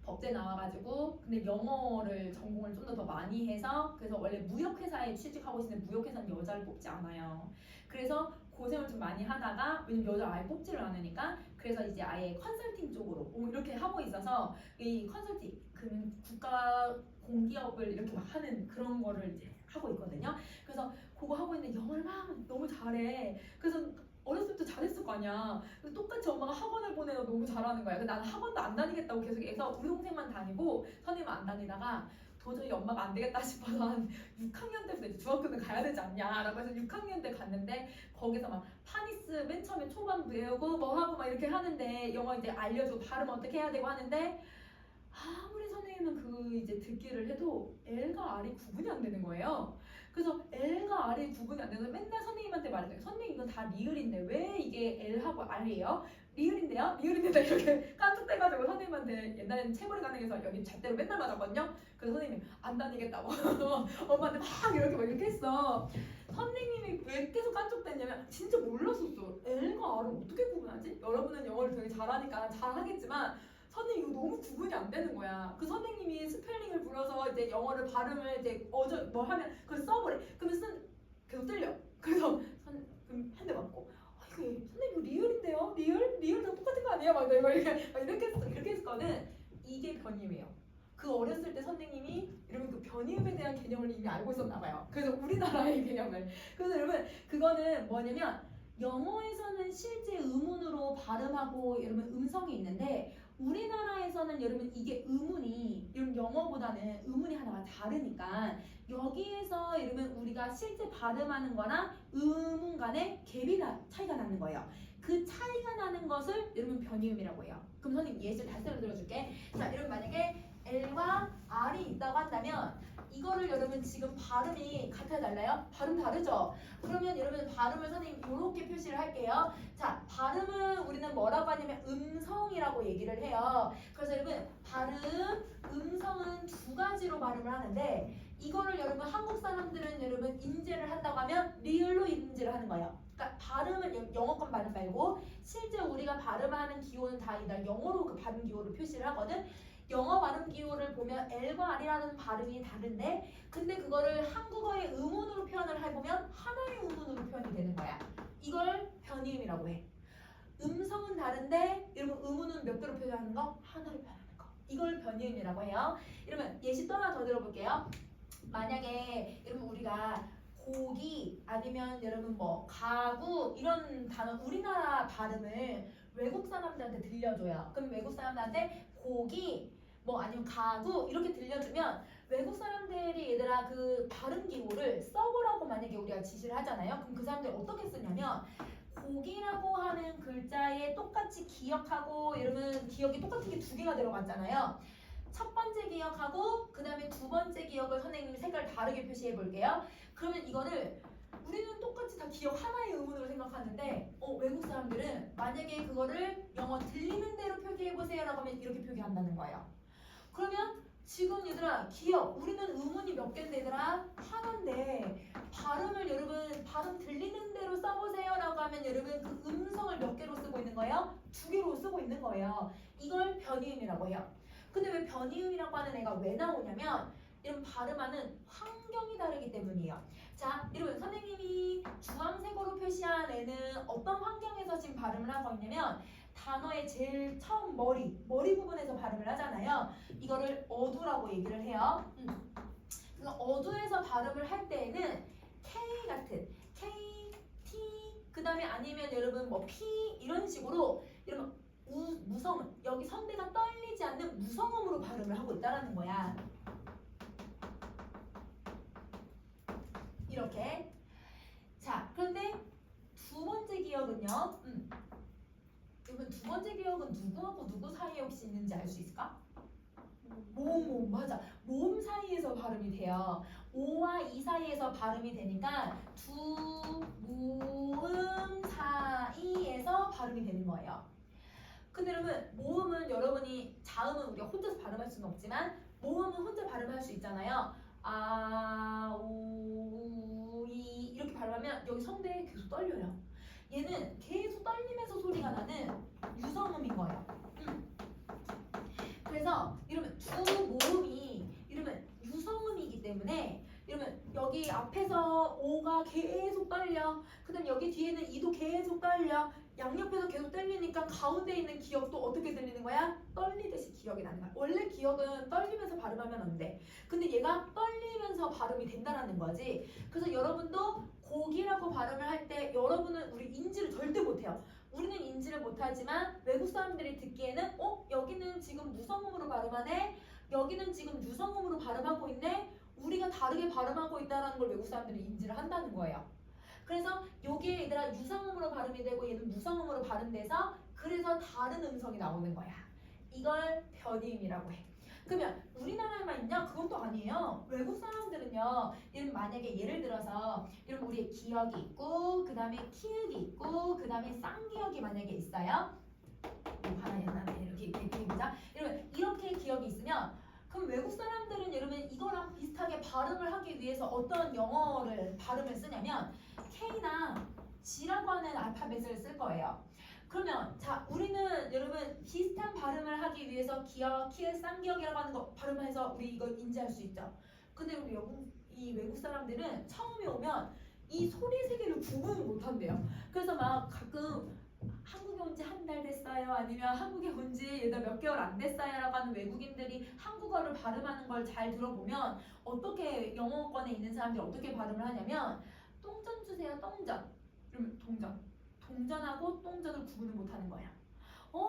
[SPEAKER 1] 법대 나와가지고 근데 영어를 전공을 좀 더 많이 해서, 그래서 원래 무역회사에 취직하고 있는데 무역회사는 여자를 뽑지 않아요. 그래서 고생을 좀 많이 하다가, 왜냐면 여자를 아예 뽑지를 않으니까, 그래서 이제 아예 컨설팅 쪽으로 이렇게 하고 있어서, 이 컨설팅 그러면 국가 공기업을 이렇게 막 하는 그런 거를 이제 하고 있거든요. 그래서 그거 하고 있는데 영어를 막 너무 잘해. 그래서 어렸을 때 잘했을 거 아니야. 똑같이 엄마가 학원을 보내서 너무 잘하는 거야. 나는 학원도 안 다니겠다고 계속 해서 우리 동생만 다니고 선생님은 안 다니다가 도저히 엄마가 안 되겠다 싶어서 한 6학년 때부터 이제 중학교는 가야 되지 않냐라고 해서 6학년 때 갔는데, 거기서 막 파니스 맨 처음에 초반 배우고 뭐 하고 막 이렇게 하는데 영어 이제 알려주고 발음 어떻게 해야 되고 하는데, 아무리 선생님은 그 이제 듣기를 해도 L과 R이 구분이 안 되는 거예요. 그래서 L과 R이 구분이 안 돼서 맨날 선생님한테 말해줘요. 선생님 이건 다 리을인데 왜 이게 L하고 R이에요? 리을인데요? 리을인데요? 이렇게 깜짝대가지고 선생님한테 옛날에는 체벌이 가능해서 여기 잣대로 맨날 맞았거든요. 그래서 선생님이 안 다니겠다고 엄마한테 막 이렇게 했어. 선생님이 왜 계속 깜짝댔냐면 진짜 몰랐었어. L과 R을 어떻게 구분하지? 여러분은 영어를 되게 잘하니까 잘하겠지만 선생님 이거 너무 구분이 안 되는 거야. 그 선생님이 스펠링을 불어서 이제 영어를 발음을 이제 뭐 하면 그걸 써버려. 그러면 계속 틀려. 그래서 그럼 한 대 맞고, 이게 선생님 이거 리을인데요? 리을이랑 똑같은 거 아니에요? 막 이렇게 했거든. 이게 변이음이에요. 그 어렸을 때 선생님이 이러면 그 변이음에 대한 개념을 이미 알고 있었나 봐요. 그래서 우리나라의 개념을. 그래서 여러분 그거는 뭐냐면, 영어에서는 실제 음운으로 발음하고 여러분 음성이 있는데, 우리나라에서는 여러분 이게 음운이 여러분 영어보다는 음운이 하나가 다르니까 여기에서 여러분 우리가 실제 발음하는 거랑 음운 간의 차이가 나는 거예요. 그 차이가 나는 것을 여러분 변이음이라고 해요. 그럼 선생님 예시를 다시 들어줄게. 자, 여러분 만약에 L과 R이 있다고 한다면 이거를 여러분 지금 발음이 같아 달라요? 발음 다르죠? 그러면 여러분 발음을 선생님 이렇게 표시를 할게요. 자, 발음은 우리는 뭐라고 하냐면 음성이라고 얘기를 해요. 그래서 여러분 발음, 음성은 두 가지로 발음을 하는데, 이거를 여러분 한국 사람들은 여러분 인제를 한다고 하면 리을로 인제를 하는 거예요. 그러니까 발음은 영어권 발음 말고 실제 우리가 발음하는 기호는 다 영어로 그 발음 기호를 표시를 하거든. 영어 발음 기호를 보면 L과 R이라는 발음이 다른데, 근데 그거를 한국어의 음운으로 표현을 해보면 하나의 음운으로 표현이 되는 거야. 이걸 변이음이라고 해. 음성은 다른데 여러분 음운은 몇 개로 표현하는 거? 하나로 표현하는 거. 이걸 변이음이라고 해요. 이러면 예시 또 하나 더 들어볼게요. 만약에 여러분 우리가 고기 아니면 여러분 뭐 가구 이런 단어 우리나라 발음을 외국 사람들한테 들려줘요. 그럼 외국 사람들한테 고기 뭐 아니면 가구 이렇게 들려주면 외국 사람들이 얘들아 그 발음 기호를 써보라고 만약에 우리가 지시를 하잖아요. 그럼 그 사람들이 어떻게 쓰냐면, 고기라고 하는 글자에 똑같이 기억하고, 여러분 기억이 똑같은 게 두 개가 들어갔잖아요. 첫 번째 기억하고 그 다음에 두 번째 기억을 선생님이 색깔 다르게 표시해 볼게요. 그러면 이거를 우리는 똑같이 다 기억 하나의 음운으로 생각하는데 외국 사람들은 만약에 그거를 영어 들리는 대로 표기해 보세요 라고 하면 이렇게 표기한다는 거예요. 그러면 지금 얘들아 기억, 우리는 음운이 몇 개인데 얘들아? 하나인데 발음을 여러분 발음 들리는 대로 써보세요 라고 하면 여러분 그 음성을 몇 개로 쓰고 있는 거예요? 두 개로 쓰고 있는 거예요. 이걸 변이음이라고 해요. 근데 왜 변이음이라고 하는 애가 왜 나오냐면 이런 발음하는 환경이 다르기 때문이에요. 자, 여러분 선생님이 주황색으로 표시한 애는 어떤 환경에서 지금 발음을 하고 있냐면, 단어의 제일 처음 머리 부분에서 발음을 하잖아요. 이거를 어두라고 얘기를 해요. 그래서 어두에서 발음을 할 때에는 K 같은 K, T 그 다음에 아니면 여러분 뭐 P 이런 식으로 이런 무성음 여기 성대가 떨리지 않는 무성음으로 발음을 하고 있다라는 거야. 이렇게. 자, 그런데 두 번째 기억은요. 여러분 두 번째 기억은 누구하고 누구 사이에 혹시 있는지 알 수 있을까? 모음 맞아. 모음 사이에서 발음이 돼요. 오와 이 사이에서 발음이 되니까 두 모음 사이에서 발음이 되는 거예요. 근데 여러분 모음은 여러분이 자음은 우리가 혼자서 발음할 수는 없지만 모음은 혼자 발음할 수 있잖아요. 아, 오, 이 이렇게 발음하면 여기 성대 계속 떨려요. 얘는 계속 떨리면서 소리가 나는 유성음인 거예요. 그래서 이러면 두 모음이 이러면 유성음이기 때문에 이러면 여기 앞에서 오가 계속 떨려. 그다음 여기 뒤에는 이도 계속 떨려. 양옆에서 계속 떨리니까 가운데 있는 기억도 어떻게 들리는 거야? 떨리듯이 기억이 나는 거야. 원래 기억은 떨리면서 발음하면 안 돼. 근데 얘가 떨리면서 발음이 된다라는 거지. 그래서 여러분도 곡이라고 발음을 할 때 여러분은 우리 인지를 절대 못해요. 우리는 인지를 못하지만 외국 사람들이 듣기에는 여기는 지금 무성음으로 발음하네. 여기는 지금 유성음으로 발음하고 있네. 우리가 다르게 발음하고 있다는 걸 외국 사람들이 인지를 한다는 거예요. 그래서 여기에 얘들아 유성음으로 발음이 되고 얘는 무성음으로 발음돼서 그래서 다른 음성이 나오는 거야. 이걸 변이음이라고 해. 그러면 우리나라에만 있냐? 그건 또 아니에요. 외국 사람들은요. 이런 만약에 예를 들어서 이런 우리의 기억이 있고 그 다음에 키읔이 있고 그 다음에 쌍기역이 만약에 있어요. 하나 이렇게 보자. 여러분 이렇게 기억이 있으면 그럼 외국 사람들은 여러분 이거랑 비슷하게 발음을 하기 위해서 어떤 영어를 발음을 쓰냐면 K나 G라고 하는 알파벳을 쓸 거예요. 그러면 자 우리는 여러분 비슷한 발음을 하기 위해서 기역, 키읔, 쌍기역이라고 하는 거 발음해서 우리 이거 인지할 수 있죠. 근데 우리 이 외국 사람들은 처음에 오면 이 소리 세 개를 구분을 못 한대요. 그래서 막 가끔 한국에 온 지 한 달 됐어요. 아니면 한국에 온 지 얘들 몇 개월 안 됐어요. 라고 하는 외국인들이 한국어를 발음하는 걸 잘 들어보면 어떻게 영어권에 있는 사람들이 어떻게 발음을 하냐면 똥전 주세요. 똥전. 이러면 동전하고 똥전을 구분을 못하는 거야.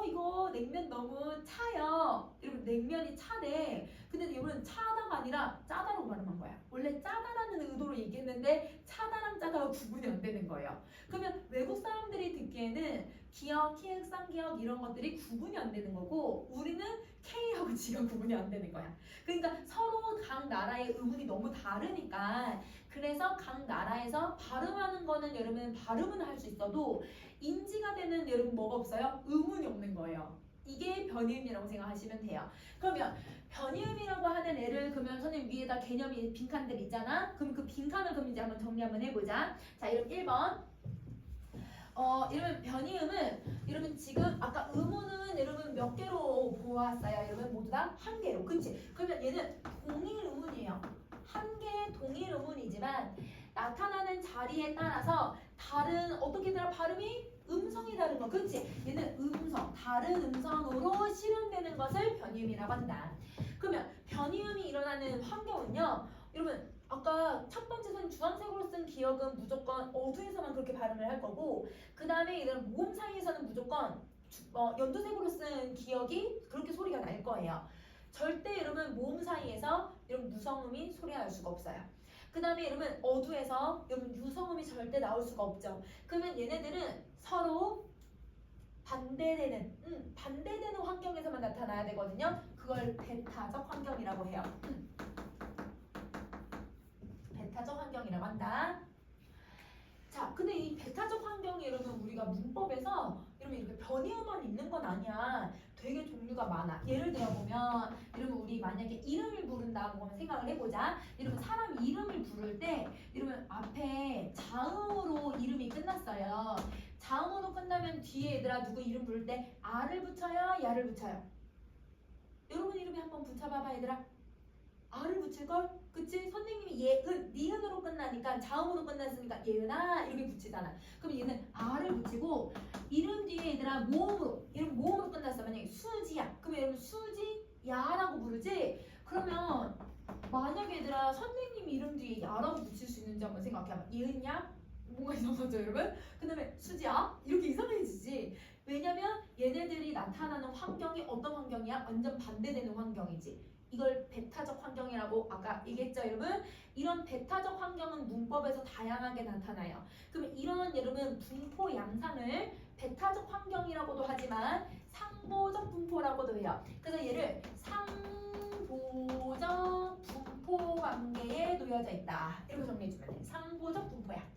[SPEAKER 1] 이거 냉면 너무 차요. 이러면 냉면이 차대. 근데 이거는 차다가 아니라 짜다로 발음한 거야. 원래 짜다라는 의도로 얘기했는데 차다랑 짜다가 구분이 안 되는 거예요. 그러면 외국 사람들이 듣기에는 기역, 키읔, 쌍기역 이런 것들이 구분이 안 되는 거고 우리는 K하고 G가 구분이 안 되는 거야. 그러니까 서로 각 나라의 의문이 너무 다르니까 그래서 각 나라에서 발음하는 거는 여러분 발음은 할 수 있어도 인지가 되는 여러분 뭐가 없어요? 의문이 없는 거예요. 이게 변이음이라고 생각하시면 돼요. 그러면 변이음이라고 하는 애를 그러면 선생님 위에다 개념이 빈칸들 있잖아. 그럼 그 빈칸을 그럼 이제 한번 정리 한번 해보자. 자, 이름 1번. 여러분 변이음은 여러분 지금 아까 의문은 여러분 몇 개로 보았어요? 여러분 모두 다 한 개로. 그치? 그러면 얘는 동일 의문이에요. 한 개의 동일 의문이지만 나타나는 자리에 따라서 다른 어떻게더라 발음이 음성이 다른 거. 그치? 얘는 음성, 다른 음성으로 실현되는 것을 변이음이라고 한다. 그러면 변이음이 일어나는 환경은요. 여러분 아까 첫 번째 선 주황색으로 쓴 기억은 무조건 어두에서만 그렇게 발음을 할 거고 그 다음에 이런 모음 사이에서는 무조건 연두색으로 쓴 기억이 그렇게 소리가 날 거예요. 절대 여러분 모음 사이에서 이런 무성음이 소리가 날 수가 없어요. 그 다음에 여러분 어두에서 여러분 유성음이 절대 나올 수가 없죠. 그러면 얘네들은 서로 반대되는 환경에서만 나타나야 되거든요. 그걸 베타적 환경이라고 해요. 베타적 환경이라고 한다. 자, 근데 이 베타적 환경이 여러분 우리가 문법에서 여러분 이렇게 변이음만 있는 건 아니야. 되게 종류가 많아. 예를 들어 보면 여러분 우리 만약에 이름을 부른다고 하면 생각을 해보자. 여러분 사람 이름을 부를 때 여러분 앞에 자음으로 이름이 끝났어요. 자음으로 끝나면 뒤에 얘들아 누구 이름 부를 때 아를 붙여요? 야를 붙여요? 여러분 이름에 한번 붙여봐봐 얘들아. 아를 붙일걸? 그치? 선생님이 예은, 니은으로 끝나니까 자음으로 끝났으니까 예은아 이렇게 붙이잖아. 그럼 얘는 아를 붙이고 이름 뒤에 얘들아 모음으로 이름 모음으로 끝났어. 만약에 수지야. 그럼 여러분 수지 야라고 부르지? 그러면 만약 얘들아 선생님 이름 뒤에 야라고 붙일 수 있는지 한번 생각해봐. 예은야? 뭔가 이상하죠 여러분? 그 다음에 수지야? 이렇게 이상해지지. 왜냐면 얘네들이 나타나는 환경이 어떤 환경이야? 완전 반대되는 환경이지. 이걸 베타적 환경이라고 아까 얘기했죠 여러분? 이런 베타적 환경은 문법에서 다양하게 나타나요. 그러면 이런 여러분 분포 양상을 베타적 환경이라고도 하지만 상보적 분포라고도 해요. 그래서 얘를 상보적 분포 관계에 놓여져 있다. 이렇게 정리해주면 돼. 상보적 분포야.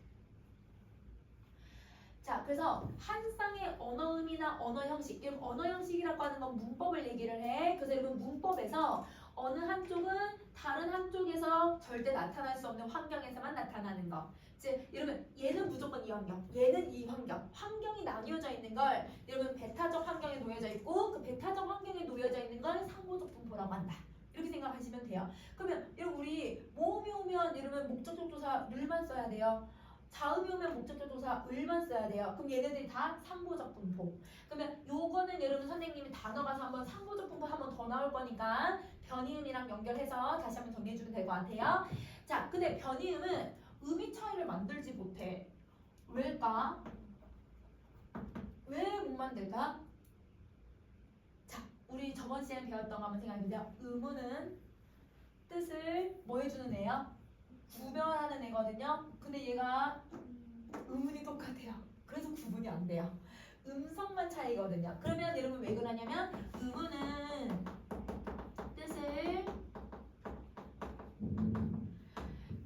[SPEAKER 1] 자, 그래서 한 쌍의 언어음이나 언어 형식, 여러분 언어 형식이라고 하는 건 문법을 얘기를 해. 그래서 여러분 문법에서 어느 한쪽은 다른 한쪽에서 절대 나타날 수 없는 환경에서만 나타나는 거. 즉, 여러분 얘는 무조건 이 환경, 얘는 이 환경. 환경이 나뉘어져 있는 걸 여러분 베타적 환경에 놓여져 있고 그 베타적 환경에 놓여져 있는 걸 상보적 분포라고 한다. 이렇게 생각하시면 돼요. 그러면 여러분 우리 모음이 오면 여러분 목적격 조사 늘만 써야 돼요. 자음이 오면 목적격 조사 을만 써야 돼요. 그럼 얘네들이 다 상보적 분포. 그러면 요거는 여러분 선생님이 단어 가서 한번 상보적 분포 한번 더 나올 거니까 변이음이랑 연결해서 다시 한번 정리해주면 될 것 같아요. 자, 근데 변이음은 의미 차이를 만들지 못해. 왜일까? 왜 못 만들까? 자, 우리 저번 시간에 배웠던 거 한번 생각해보세요. 의문은 뜻을 뭐 해주는 애요? 구별하는 애거든요. 근데 얘가 음문이 똑같아요. 그래서 구분이 안 돼요. 음성만 차이거든요. 그러면 여러분 왜 그러냐면 음문은 뜻을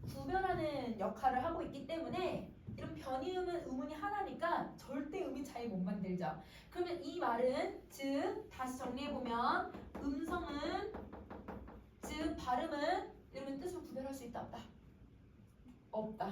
[SPEAKER 1] 구별하는 역할을 하고 있기 때문에 이런 변이음은 음문이 하나니까 절대 음이 차이 못 만들죠. 그러면 이 말은 즉 다시 정리해보면 음성은 즉 발음은 여러분 뜻을 구별할 수 있다 없다? 없다.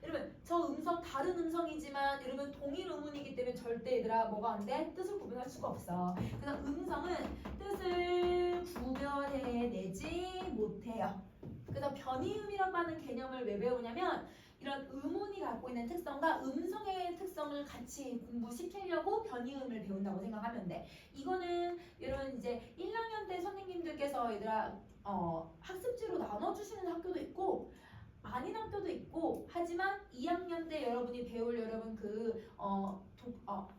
[SPEAKER 1] 여러분 저 음성 다른 음성이지만 여러분 동일 음운이기 때문에 절대 얘들아 뭐가 안 돼? 뜻을 구별할 수가 없어. 그래서 음성은 뜻을 구별해내지 못해요. 그래서 변이음이라고 하는 개념을 왜 배우냐면 이런 음운이 갖고 있는 특성과 음성의 특성을 같이 공부시키려고 변이음을 배운다고 생각하면 돼. 이거는 여러분 이제 1학년 때 선생님들께서 얘들아 학습지로 나눠주시는 학교도 있고 아닌 학교도 있고 하지만 2학년 때 여러분이 배울 여러분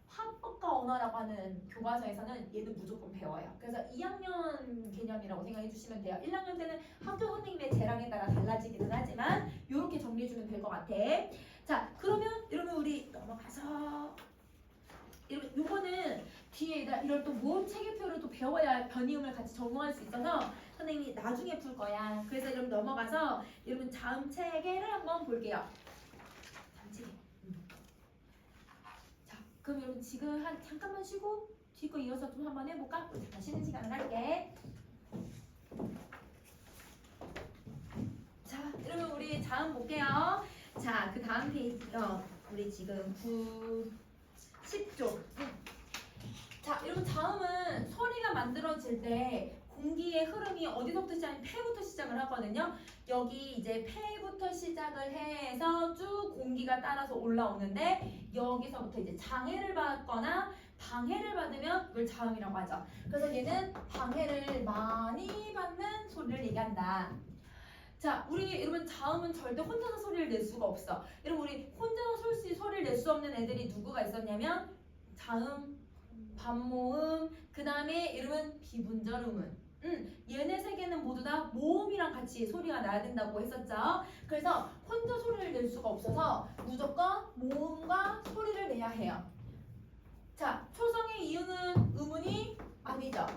[SPEAKER 1] 화법과 언어라고 하는 교과서에서는 얘는 무조건 배워요. 그래서 2학년 개념이라고 생각해 주시면 돼요. 1학년 때는 학교 선생님의 재량에 따라 달라지기는 하지만 이렇게 정리해 주면 될 것 같아. 자, 그러면 여러분 우리 넘어가서 여러분 요거는 뒤에 이럴 또 모음 체계표를 또 배워야 변이음을 같이 적용할 수 있어서 선생님이 나중에 풀 거야. 그래서 여러분 넘어가서 여러분 자음 체계를 한번 볼게요. 자음 체계. 자, 그럼 여러분 지금 한 잠깐만 쉬고 뒤 거 이어서 좀 한번 해볼까? 잠깐 쉬는 시간을 할게. 자, 여러분 우리 자음 볼게요. 자, 그 다음 페이지 우리 지금 10쪽. 자, 여러분 자음은 소리가 만들어질 때 공기의 흐름이 어디서부터 시작하냐면 폐부터 시작을 하거든요. 여기 이제 폐부터 시작을 해서 쭉 공기가 따라서 올라오는데 여기서부터 이제 장애를 받거나 방해를 받으면 그걸 자음이라고 하죠. 그래서 얘는 방해를 많이 받는 소리를 얘기한다. 자, 우리 여러분 자음은 절대 혼자서 소리를 낼 수가 없어. 여러분 우리 혼자서 소리를 낼 수 없는 애들이 누구가 있었냐면 자음, 반모음, 그 다음에 여러분 비분절 음은. 얘네 세 개는 모두 다 모음이랑 같이 소리가 나야 된다고 했었죠. 그래서 혼자 소리를 낼 수가 없어서 무조건 모음과 소리를 내야 해요. 자, 초성의 이응은 음운이 아니죠.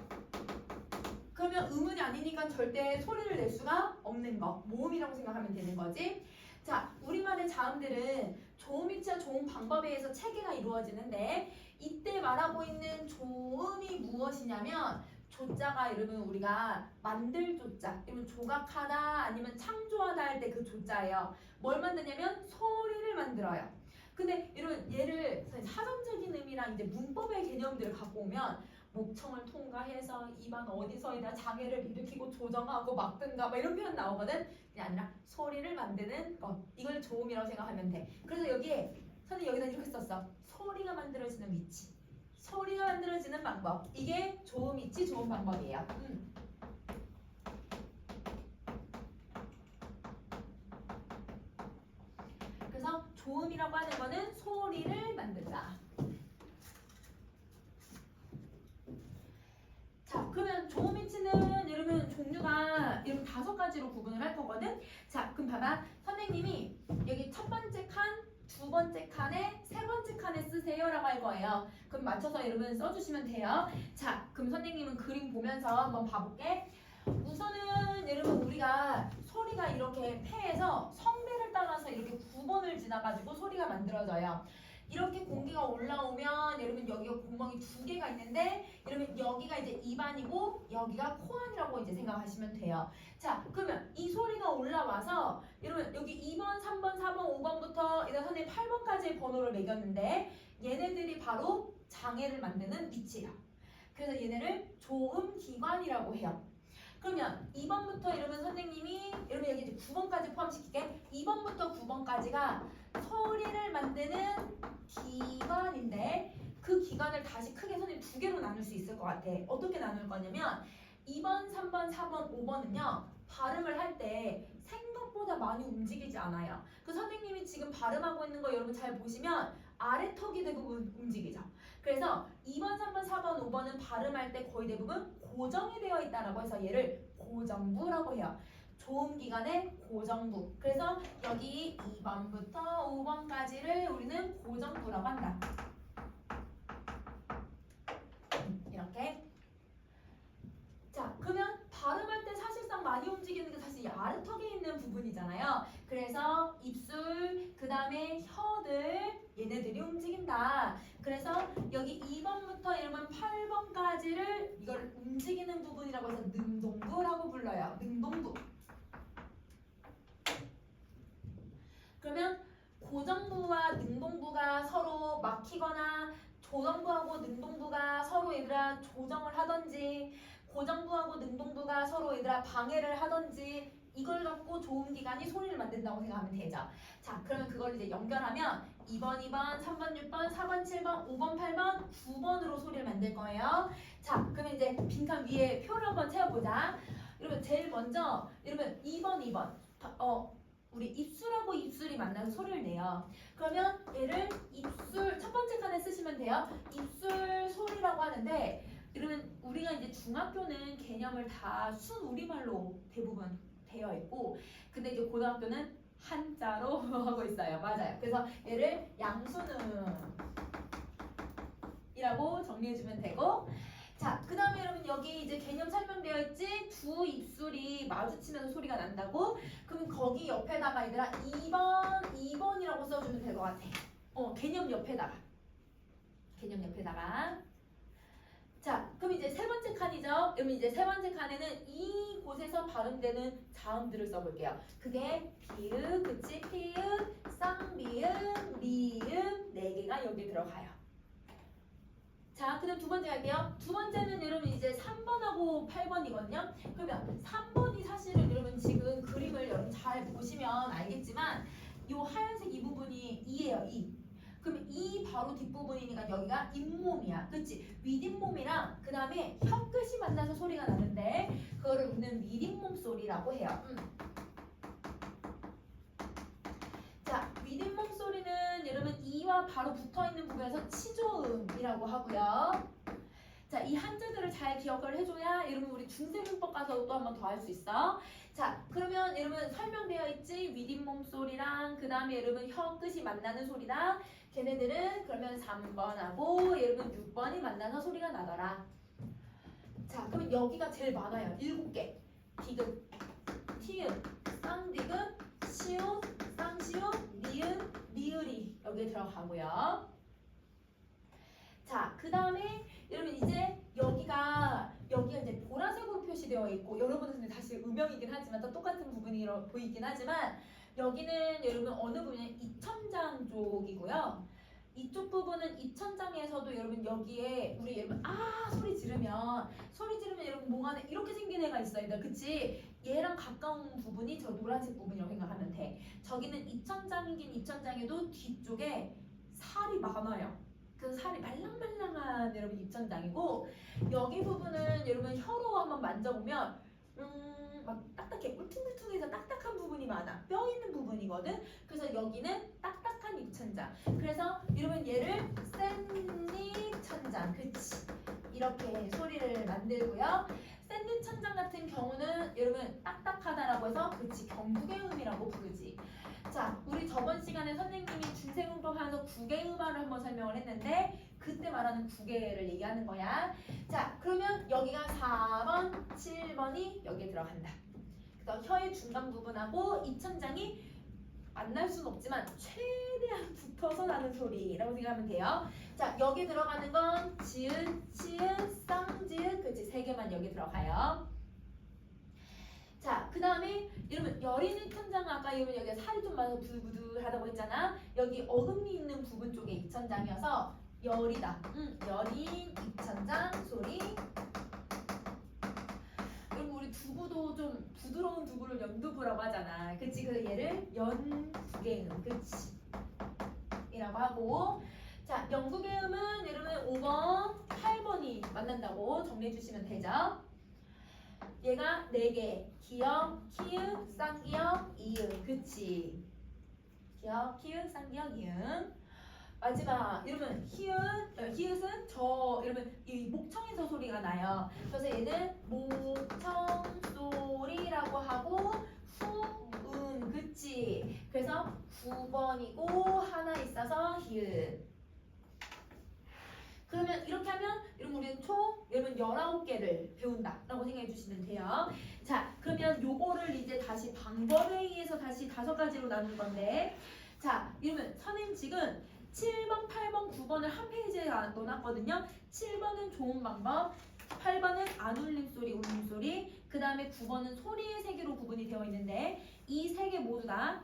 [SPEAKER 1] 그러면 음운이 아니니까 절대 소리를 낼 수가 없는 거. 모음이라고 생각하면 되는 거지. 자, 우리말의 자음들은 조음이치와 조음 방법에 의해서 체계가 이루어지는데 이때 말하고 있는 조음이 무엇이냐면 조자가 여러분 우리가 만들 조자, 여러분 조각하다 아니면 창조하다 할 때 그 조자예요. 뭘 만드냐면 소리를 만들어요. 근데 여러분 얘를 사전적인 의미랑 이제 문법의 개념들을 갖고 오면 목청을 통과해서 입안 어디서에다 장애를 일으키고 조정하고 막든가 막 이런 표현 나오거든. 그게 아니라 소리를 만드는 것. 이걸 조음이라고 생각하면 돼. 그래서 여기에 선생님 여기다 이렇게 썼어. 소리가 만들어지는 위치. 소리가 만들어지는 방법. 이게 조음 위치, 조음 방법이에요. 조음이라고 하는 거는 소리를 만든다. 자, 그러면 조음인치는 여러분 종류가 이런 5가지로 구분을 할 거거든. 자, 그럼 봐봐. 선생님이 여기 첫 번째 칸, 두 번째 칸에 세 번째 칸에 쓰세요라고 할 거예요. 그럼 맞춰서 여러분 써주시면 돼요. 자, 그럼 선생님은 그림 보면서 한번 봐볼게. 우선은 여러분 우리가 소리가 이렇게 폐에서 성배를 따라서 이렇게 9번을 지나가지고 소리가 만들어져요. 이렇게 공기가 올라오면 여러분 여기가 구멍이 2개가 있는데 여러분 여기가 이제 입안이고 여기가 코안이라고 이제 생각하시면 돼요. 자, 그러면 이 소리가 올라와서 여러분 여기 2번, 3번, 4번, 5번부터 일단 선생님 8번까지의 번호를 매겼는데 얘네들이 바로 장애를 만드는 위치야. 그래서 얘네를 조음기관이라고 해요. 그러면 2번부터 이러면 선생님이 여러분 여기 이제 9번까지 포함시킬게. 2번부터 9번까지가 소리를 만드는 기관인데 그 기관을 다시 크게 선생님 2개로 나눌 수 있을 것 같아. 어떻게 나눌 거냐면 2번, 3번, 4번, 5번은요 발음을 할 때 생각보다 많이 움직이지 않아요. 그 선생님이 지금 발음하고 있는 거 여러분 잘 보시면 아래 턱이 대부분 움직이죠. 그래서 2번, 3번, 4번, 5번은 발음할 때 거의 대부분 고정이 되어 있다라고 해서 얘를 고정부라고 해요. 조음기관의 고정부. 그래서 여기 2번부터 5번까지를 우리는 고정부라고 한다. 이렇게. 자, 그러면 발음할 때 사실상 많이 움직이는 게 사실 이 아래턱에 있는 부분이잖아요. 그래서 입술, 그 다음에 혀들 얘네들이 움직인다. 그래서 여기 2번부터 이러면 8번까지를 이걸 움직이는 부분이라고 해서 능동부라고 불러요. 능동부. 그러면 고정부와 능동부가 서로 막히거나 고정부하고 능동부가 서로 얘들아 조정을 하던지 고정부하고 능동부가 서로 얘들아 방해를 하던지 이걸 갖고 조음기관이 소리를 만든다고 생각하면 되죠. 자, 그러면 그걸 이제 연결하면 2번, 2번, 3번, 6번, 4번, 7번, 5번, 8번, 9번으로 소리를 만들 거예요. 자, 그러면 이제 빈칸 위에 표를 한번 채워보자. 여러분 제일 먼저 여러분 2번, 2번 우리 입술하고 입술이 만나서 소리를 내요. 그러면 얘를 입술 첫 번째 칸에 쓰시면 돼요. 입술 소리라고 하는데 이러면 우리가 이제 중학교는 개념을 다 순우리말로 대부분 되어 있고 근데 이제 고등학교는 한자로 하고 있어요. 맞아요. 그래서 얘를 양수능이라고 정리해주면 되고 자, 그 다음에 여러분 여기 이제 개념 설명되어 있지? 두 입술이 마주치면서 소리가 난다고? 그럼 거기 옆에다가 얘들아 2번이라고 써주면 될 것 같아. 개념 옆에다가. 개념 옆에다가. 자, 그럼 이제 세 번째 칸이죠? 그럼 이제 세 번째 칸에는 이곳에서 발음되는 자음들을 써볼게요. 그게 비읍, 그치? 피읍, 쌍비읍, 리읍 4개가 여기 들어가요. 자, 그 다음 두 번째 갈게요. 두 번째는 여러분 이제 3번하고 8번이거든요. 그러면 3번이 사실은 여러분 지금 그림을 여러분 잘 보시면 알겠지만 이 하얀색 이 부분이 2예요, 2. 그러면 이 바로 뒷부분이니까 여기가 잇몸이야. 그치? 윗잇몸이랑 그 다음에 혀끝이 만나서 소리가 나는데 그거를 우리는 윗잇몸 소리라고 해요. 자, 윗잇몸 소리는 여러분 이와 바로 붙어있는 부분에서 치조음이라고 하고요. 자, 이 한자들을 잘 기억을 해줘야 여러분 우리 중세문법 가서 또 한 번 더 할 수 있어. 자, 그러면 여러분 설명되어 있지? 윗잇몸 소리랑 그 다음에 여러분 혀 끝이 만나는 소리랑 걔네들은 그러면 3번하고 여러분 6번이 만나서 소리가 나더라. 자, 그러면 여기가 제일 많아요. 7개. 디귿, 티읕, 쌍디귿, 시읒, 쌍시읒, 리은, 리을이 여기에 들어가고요. 자, 그 다음에 여러분 이제 여기가 이제 보라색으로 표시되어 있고 여러분은 근데 다시 음영이긴 하지만 또 똑같은 부분이 보이긴 하지만 여기는 여러분 어느 부분이 이천장 쪽이고요. 이쪽 부분은 이천장에서도 여러분 여기에 우리 여러분 소리 지르면 여러분 목 안에 이렇게 생긴 애가 있어요. 그치? 얘랑 가까운 부분이 저 노란색 부분이라고 생각하면 돼. 저기는 이천장이긴 이천장에도 뒤쪽에 살이 많아요. 그 살이 말랑말랑한 여러분 입천장이고 여기 부분은 여러분 혀로 한번 만져보면 막 딱딱해. 울퉁불퉁해서 딱딱한 부분이 많아. 뼈 있는 부분이거든. 그래서 여기는 딱딱한 입천장. 그래서 이러면 얘를 샌드 천장. 그치. 이렇게 소리를 만들고요. 샌드 천장 같은 경우는 여러분 딱딱하다라고 해서 그치 경구개음이라고 부르지. 자, 우리 저번 시간에 선생님이 중세문법 하면서 구개음화를 한번 설명을 했는데 그때 말하는 구개를 얘기하는 거야. 자, 그러면 여기가 4번, 7번이 여기에 들어간다. 그래서 혀의 중간 부분하고 입천장이 만날 수는 없지만 최대한 붙어서 나는 소리라고 생각하면 돼요. 자, 여기 들어가는 건 지읒, 치읒, 쌍지읒, 그렇지 세 개만 여기 들어가요. 자, 그 다음에 여러분 여린 천장 아까 여러분 여기가 살이 좀 많아서 부들부들하다고 했잖아. 여기 어금니 있는 부분 쪽에 입천장이어서 열이다. 여린 입천장 소리. 그리고 우리 두부도 좀 부드러운 두부를 연두부라고 하잖아. 그치? 그래서 얘를 연구개음. 그치? 이라고 하고. 자, 연구개음은 여러분 5번, 8번이 만난다고 정리해 주시면 되죠. 얘가 4개. 기역, 키읔, 쌍기역, 이응. 그치? 기역, 키읔, 쌍기역, 이응. 마지막 여러분 히읗은 여러분 이 목청에서 소리가 나요. 그래서 얘는 목청 소리라고 하고 후음. 그치? 그래서 9번이고 하나 있어서 히읗. 그러면 이렇게 하면 여러분 우리는 총 여러분 19개를 배운다라고 생각해 주시면 돼요. 자, 그러면 요거를 이제 다시 방법에 의해서 다시 5가지로 나눈 건데, 자, 이러면 선생님 지금 7번, 8번, 9번을 한 페이지에 넣어놨거든요. 7번은 좋은 방법, 8번은 안 울림 소리, 울림 소리, 그 다음에 9번은 소리의 세계로 구분이 되어 있는데 이 세 개 모두 다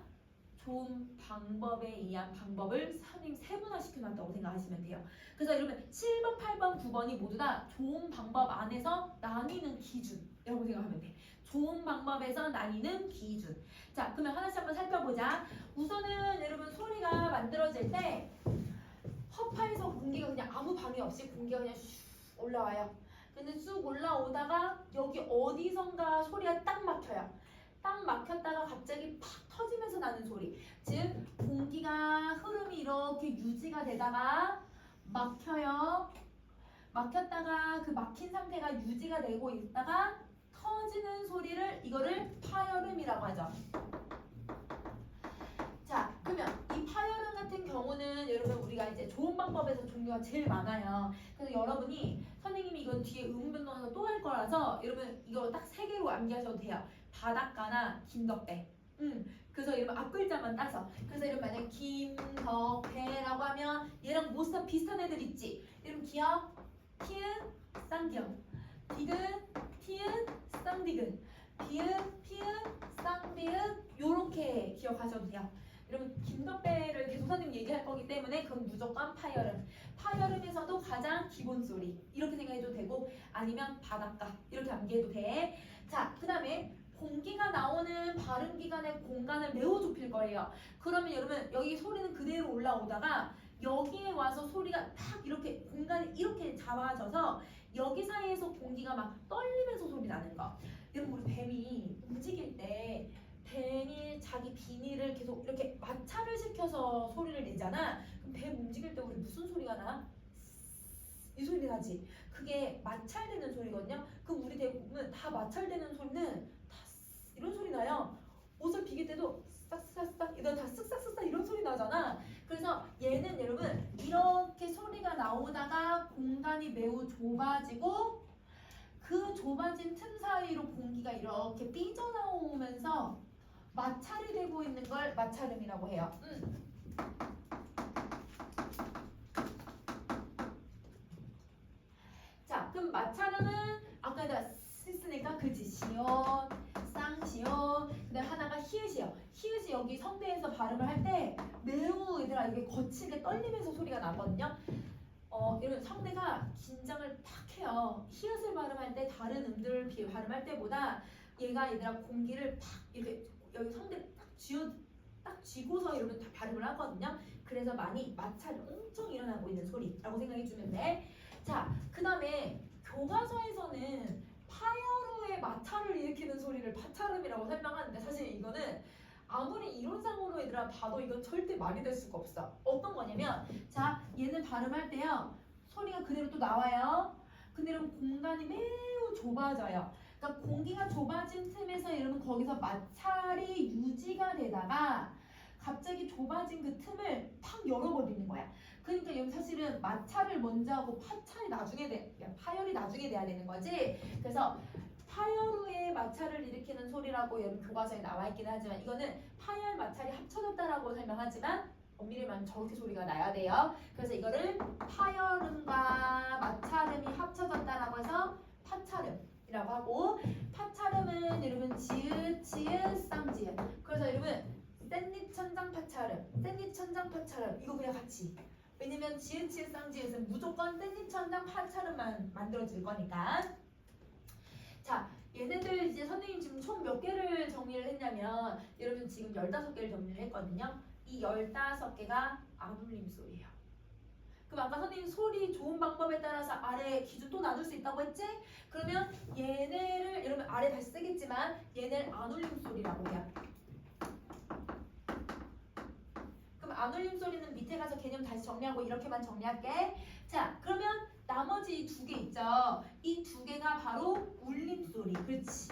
[SPEAKER 1] 좋은 방법에 의한 방법을 선생님 세분화 시켜놨다고 생각하시면 돼요. 그래서 여러분 7번, 8번, 9번이 모두 다 좋은 방법 안에서 나뉘는 기준이라고 생각하면 돼. 좋은 방법에서 나뉘는 기준. 자, 그러면 하나씩 한번 살펴보자. 우선은 여러분 소리가 만들어질 때 허파에서 공기가 그냥 아무 방해 없이 공기가 그냥 슉 올라와요. 근데 쑥 올라오다가 여기 어디선가 소리가 딱 막혀요. 딱 막혔다가 갑자기 팍 터지면서 나는 소리. 즉 공기가 흐름이 이렇게 유지가 되다가 막혀요. 막혔다가 그 막힌 상태가 유지가 되고 있다가 터지는 소리를 이거를 파열음이라고 하죠. 자, 그러면 이 파열음 같은 경우는 여러분 우리가 이제 좋은 방법에서 종류가 제일 많아요. 그래서 여러분이 선생님이 이건 뒤에 음분 넣어서 또 할 거라서 여러분 이거 딱 3개로 암기하셔도 돼요. 바닷가나 김덕배. 그래서 여러분 앞글자만 따서. 그래서 여러분 만약에 김덕배라고 하면 얘랑 모스타 비슷한 애들 있지. 여러분 기역, 키읔, 쌍기역, 디귿, 티읕, 쌍디귿, 비읒, 피읒, 쌍비읒 요렇게 기억하셔도 돼요. 여러분 김덕배를 계속 선생님 얘기할 거기 때문에 그건 무조건 파열음. 파열음에서도 가장 기본 소리 이렇게 생각해도 되고 아니면 바닷가 이렇게 암기해도 돼. 자, 그 다음에 공기가 나오는 발음 기관의 공간을 매우 좁힐 거예요. 그러면 여러분 여기 소리는 그대로 올라오다가 여기에 와서 소리가 딱 이렇게 공간이 이렇게 잡아져서 여기 사이에서 공기가 막 떨리면서 소리 나는 거. 여러분 우리 뱀이 움직일 때 뱀이 자기 비닐을 계속 이렇게 마찰을 시켜서 소리를 내잖아. 그럼 뱀 움직일 때 우리 무슨 소리가 나? 이 소리 나지? 그게 마찰되는 소리거든요. 그럼 우리 대부분 다 마찰되는 소리는 다 이런 소리 나요. 옷을 비길 때도 싹싹싹 이거 다 쓱싹쓱싹 이런 소리 나잖아. 그래서 얘는 여러분 이렇게 소리가 나오다가 공간이 매우 좁아지고 그 좁아진 틈 사이로 공기가 이렇게 삐져나오면서 마찰이 되고 있는 걸 마찰음이라고 해요. 자, 그럼 마찰음은 아까 내가 했으니까 그지? 시옷, 쌍시옷, 그 다음에 하나가 히읗이에요. 히읗이 여기 성대에서 발음을 할 때 매우 얘들아 이게 거칠게 떨리면서 소리가 나거든요. 이런 성대가 긴장을 팍 해요. 히읗을 발음할 때 다른 음들을 발음할 때보다 얘가 얘들아 공기를 팍 이렇게 여기 성대를 딱 쥐고서 이러면 다 발음을 하거든요. 그래서 많이 마찰이 엄청 일어나고 있는 소리라고 생각해 주면 돼. 자, 그 다음에 교과서에서는 파열음의 마찰을 일으키는 소리를 파찰음이라고 설명하는데 사실 이거는 아무리 이론상으로 얘들아 봐도 이건 절대 말이 될 수가 없어. 어떤 거냐면 자 얘는 발음할 때요 소리가 그대로 또 나와요. 근데 여러분 공간이 매우 좁아져요. 그러니까 공기가 좁아진 틈에서 여러분 거기서 마찰이 유지가 되다가 갑자기 좁아진 그 틈을 팍 열어버리는 거야. 그러니까 여러분 사실은 마찰을 먼저 하고 파찰이 나중에 파열이 나중에 돼야 되는 거지. 그래서 파열 후에 마찰을 일으키는 소리라고 여러분 교과서에 나와 있긴 하지만 이거는 파열 마찰이 합쳐졌다라고 설명하지만 엄밀히 말하면 저렇게 소리가 나야 돼요. 그래서 이거를 파열음과 마찰음이 합쳐졌다라고 해서 파찰음이라고 하고 파찰음은 여러분 지읒, 치읒, 쌍지읒. 그래서 여러분 샌잎 천장 파찰음, 샌잎 천장 파찰음 이거 그냥 같이. 왜냐면 지읒, 치읒, 쌍지읒은 무조건 샌잎 천장 파찰음만 만들어질 거니까. 자, 얘네들 이제 선생님 지금 총 몇 개를 정리를 했냐면 여러분 지금 15개를 정리를 했거든요. 이 15개가 안 울림 소리예요. 그럼 아까 선생님 소리 좋은 방법에 따라서 아래 기준 또 나눌 수 있다고 했지? 그러면 얘네를 여러분 아래 다시 쓰겠지만 얘네를 안 울림 소리라고 해요. 그럼 안 울림 소리는 밑에 가서 개념 다시 정리하고 이렇게만 정리할게. 자, 그러면 나머지 두 개 있죠. 이 두 개가 바로 울림 소리. 그렇지.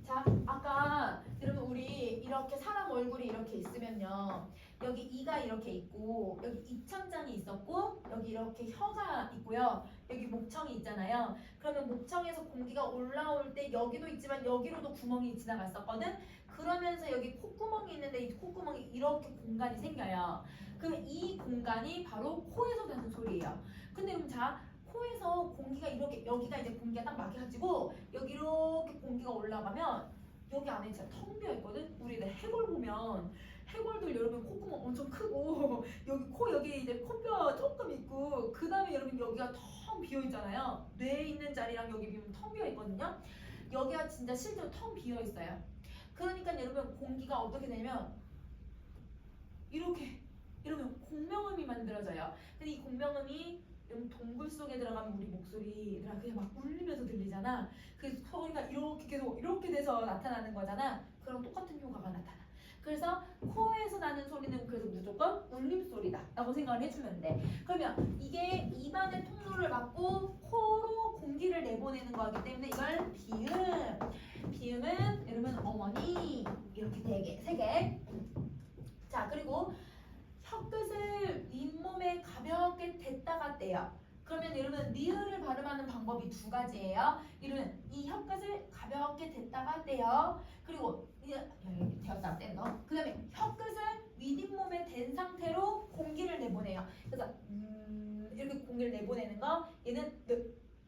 [SPEAKER 1] 자, 아까 여러분 우리 이렇게 사람 얼굴이 이렇게 있으면요. 여기 이가 이렇게 있고 여기 입천장이 있었고 여기 이렇게 혀가 있고요. 여기 목청이 있잖아요. 그러면 목청에서 공기가 올라올 때 여기도 있지만 여기로도 구멍이 지나갔었거든. 그러면서 여기 콧구멍이 있는데 이 콧구멍이 이렇게 공간이 생겨요. 그러면 이 공간이 바로 코에서 나는 소리예요. 근데 그럼 자 코에서 공기가 이렇게 여기가 이제 공기가 딱 막혀가지고 여기 이렇게 공기가 올라가면 여기 안에 진짜 텅 비어 있거든. 우리 해골 보면 해골들 여러분 콧구멍 엄청 크고 여기 코 여기 이제 코뼈 조금 있고 그 다음에 여러분 여기가 텅 비어 있잖아요. 뇌 있는 자리랑 여기 비면 텅 비어 있거든요. 여기가 진짜 실제로 텅 비어 있어요. 그러니까 여러분 공기가 어떻게 되냐면 이렇게 이러면 공명음이 만들어져요. 근데 이 공명음이 동굴 속에 들어가면 우리 목소리가 그냥 막 울리면서 들리잖아. 그 소리가 이렇게 계속 이렇게 돼서 나타나는 거잖아. 그럼 똑같은 효과가 나타나. 그래서 코에서 나는 소리는 그래서 무조건 울림소리다 라고 생각을 해주면 돼. 그러면 이게 입안의 통로를 막고 코로 공기를 내보내는 거기 때문에 이걸 비음. 비음은 여러분 어머니 이렇게 4개, 3개. 자, 그리고 혀끝을 윗몸에 가볍게 댔다가 떼요. 그러면 여러분 리을을 발음하는 방법이 2가지예요. 이러면 이 혀끝을 가볍게 댔다가 떼요. 그리고 여기 대었다가 뗀 거. 그 다음에 혀끝을 윗잇몸에 댄 상태로 공기를 내보내요. 그래서 이렇게 공기를 내보내는 거. 얘는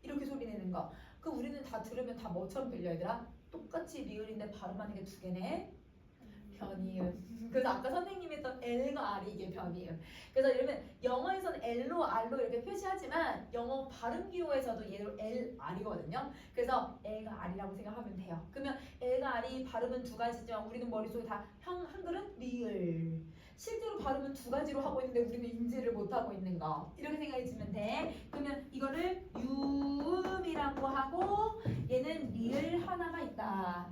[SPEAKER 1] 이렇게 소리 내는 거. 그 우리는 다 들으면 다 뭐처럼 들려 얘들아? 똑같이 리을인데 발음하는 게 2개네. 변이음. 그래서 아까 선생님이 했던 L과 R이 이게 변이음. 그래서 여러분 영어에서는 L로 R로 이렇게 표시하지만 영어 발음 기호에서도 얘로 L, R이거든요. 그래서 L과 R이라고 생각하면 돼요. 그러면 L과 R이 발음은 2가지지만 우리는 머릿속에 다 한글은 리을. 실제로 발음은 2가지로 하고 있는데 우리는 인지를 못하고 있는 거. 이렇게 생각해주면 돼. 그러면 이거를 유음이라고 하고 얘는 리을 하나가 있다.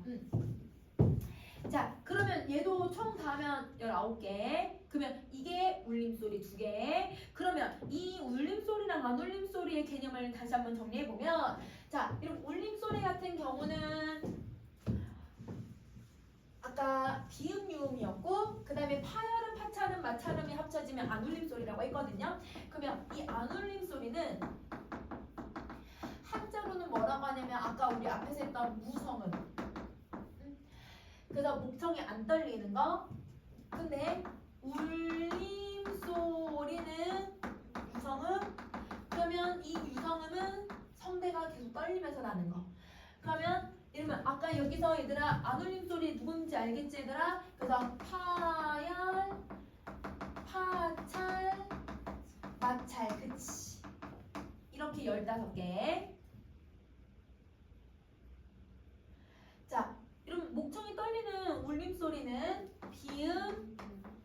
[SPEAKER 1] 자, 그러면 얘도 총 다 하면 19개. 그러면 이게 울림소리 2개. 그러면 이 울림소리랑 안 울림소리의 개념을 다시 한번 정리해보면 자, 이런 울림소리 같은 경우는 아까 비음, 유음이었고 그 다음에 파열음, 파찰음, 마찰음이 합쳐지면 안 울림소리라고 했거든요. 그러면 이 안 울림소리는 한자로는 뭐라고 하냐면 아까 우리 앞에서 했던 무성음. 그래서 목청이 안 떨리는 거. 근데 울림 소리는 유성음. 그러면 이 유성음은 성대가 계속 떨리면서 나는 거. 그러면 이러면 아까 여기서 얘들아 안 울림 소리 누군지 알겠지 얘들아? 그래서 파열, 파찰, 마찰. 그치. 이렇게 15개. 자, 여러분 목청이 떨리는 울림소리는 비음,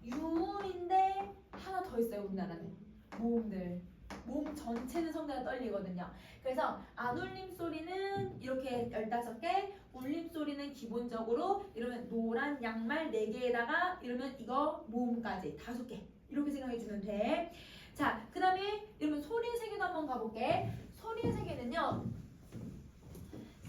[SPEAKER 1] 유음인데 하나 더 있어요. 우리나라는 모음들. 모음 전체는 성대가 떨리거든요. 그래서 안 울림 소리는 이렇게 15개, 울림 소리는 기본적으로 이러면 노란 양말 4개에다가 이러면 이거 모음까지 5개 이렇게 생각해주면 돼. 자, 그 다음에 이러면 소리의 세계도 한번 가볼게. 소리의 세계는요,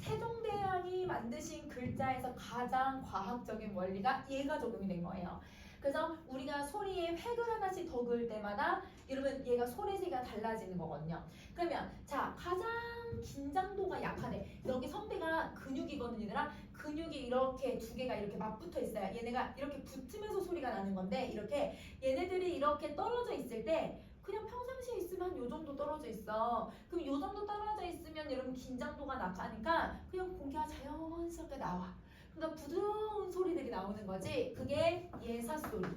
[SPEAKER 1] 세종대왕이 만드신 글자에서 가장 과학적인 원리가 얘가 적용이 된 거예요. 그래서 우리가 소리에 획을 하나씩 더 그을 때마다 이러면 얘가 소리 세기가 달라지는 거거든요. 그러면 자, 가장 긴장도가 약하네. 여기 성대가 근육이거든요, 얘들아. 근육이 이렇게 2개가 이렇게 맞붙어 있어요. 얘네가 이렇게 붙으면서 소리가 나는 건데, 이렇게 얘네들이 이렇게 떨어져 있을 때 그냥 평상시에 있으면 한 요 정도 떨어져 있어. 그럼 요 정도 떨어져 있으면 여러분 긴장도가 나가니까 그냥 공기가 자연스럽게 나와. 그러니까 부드러운 소리들이 나오는 거지. 그게 예사 소리.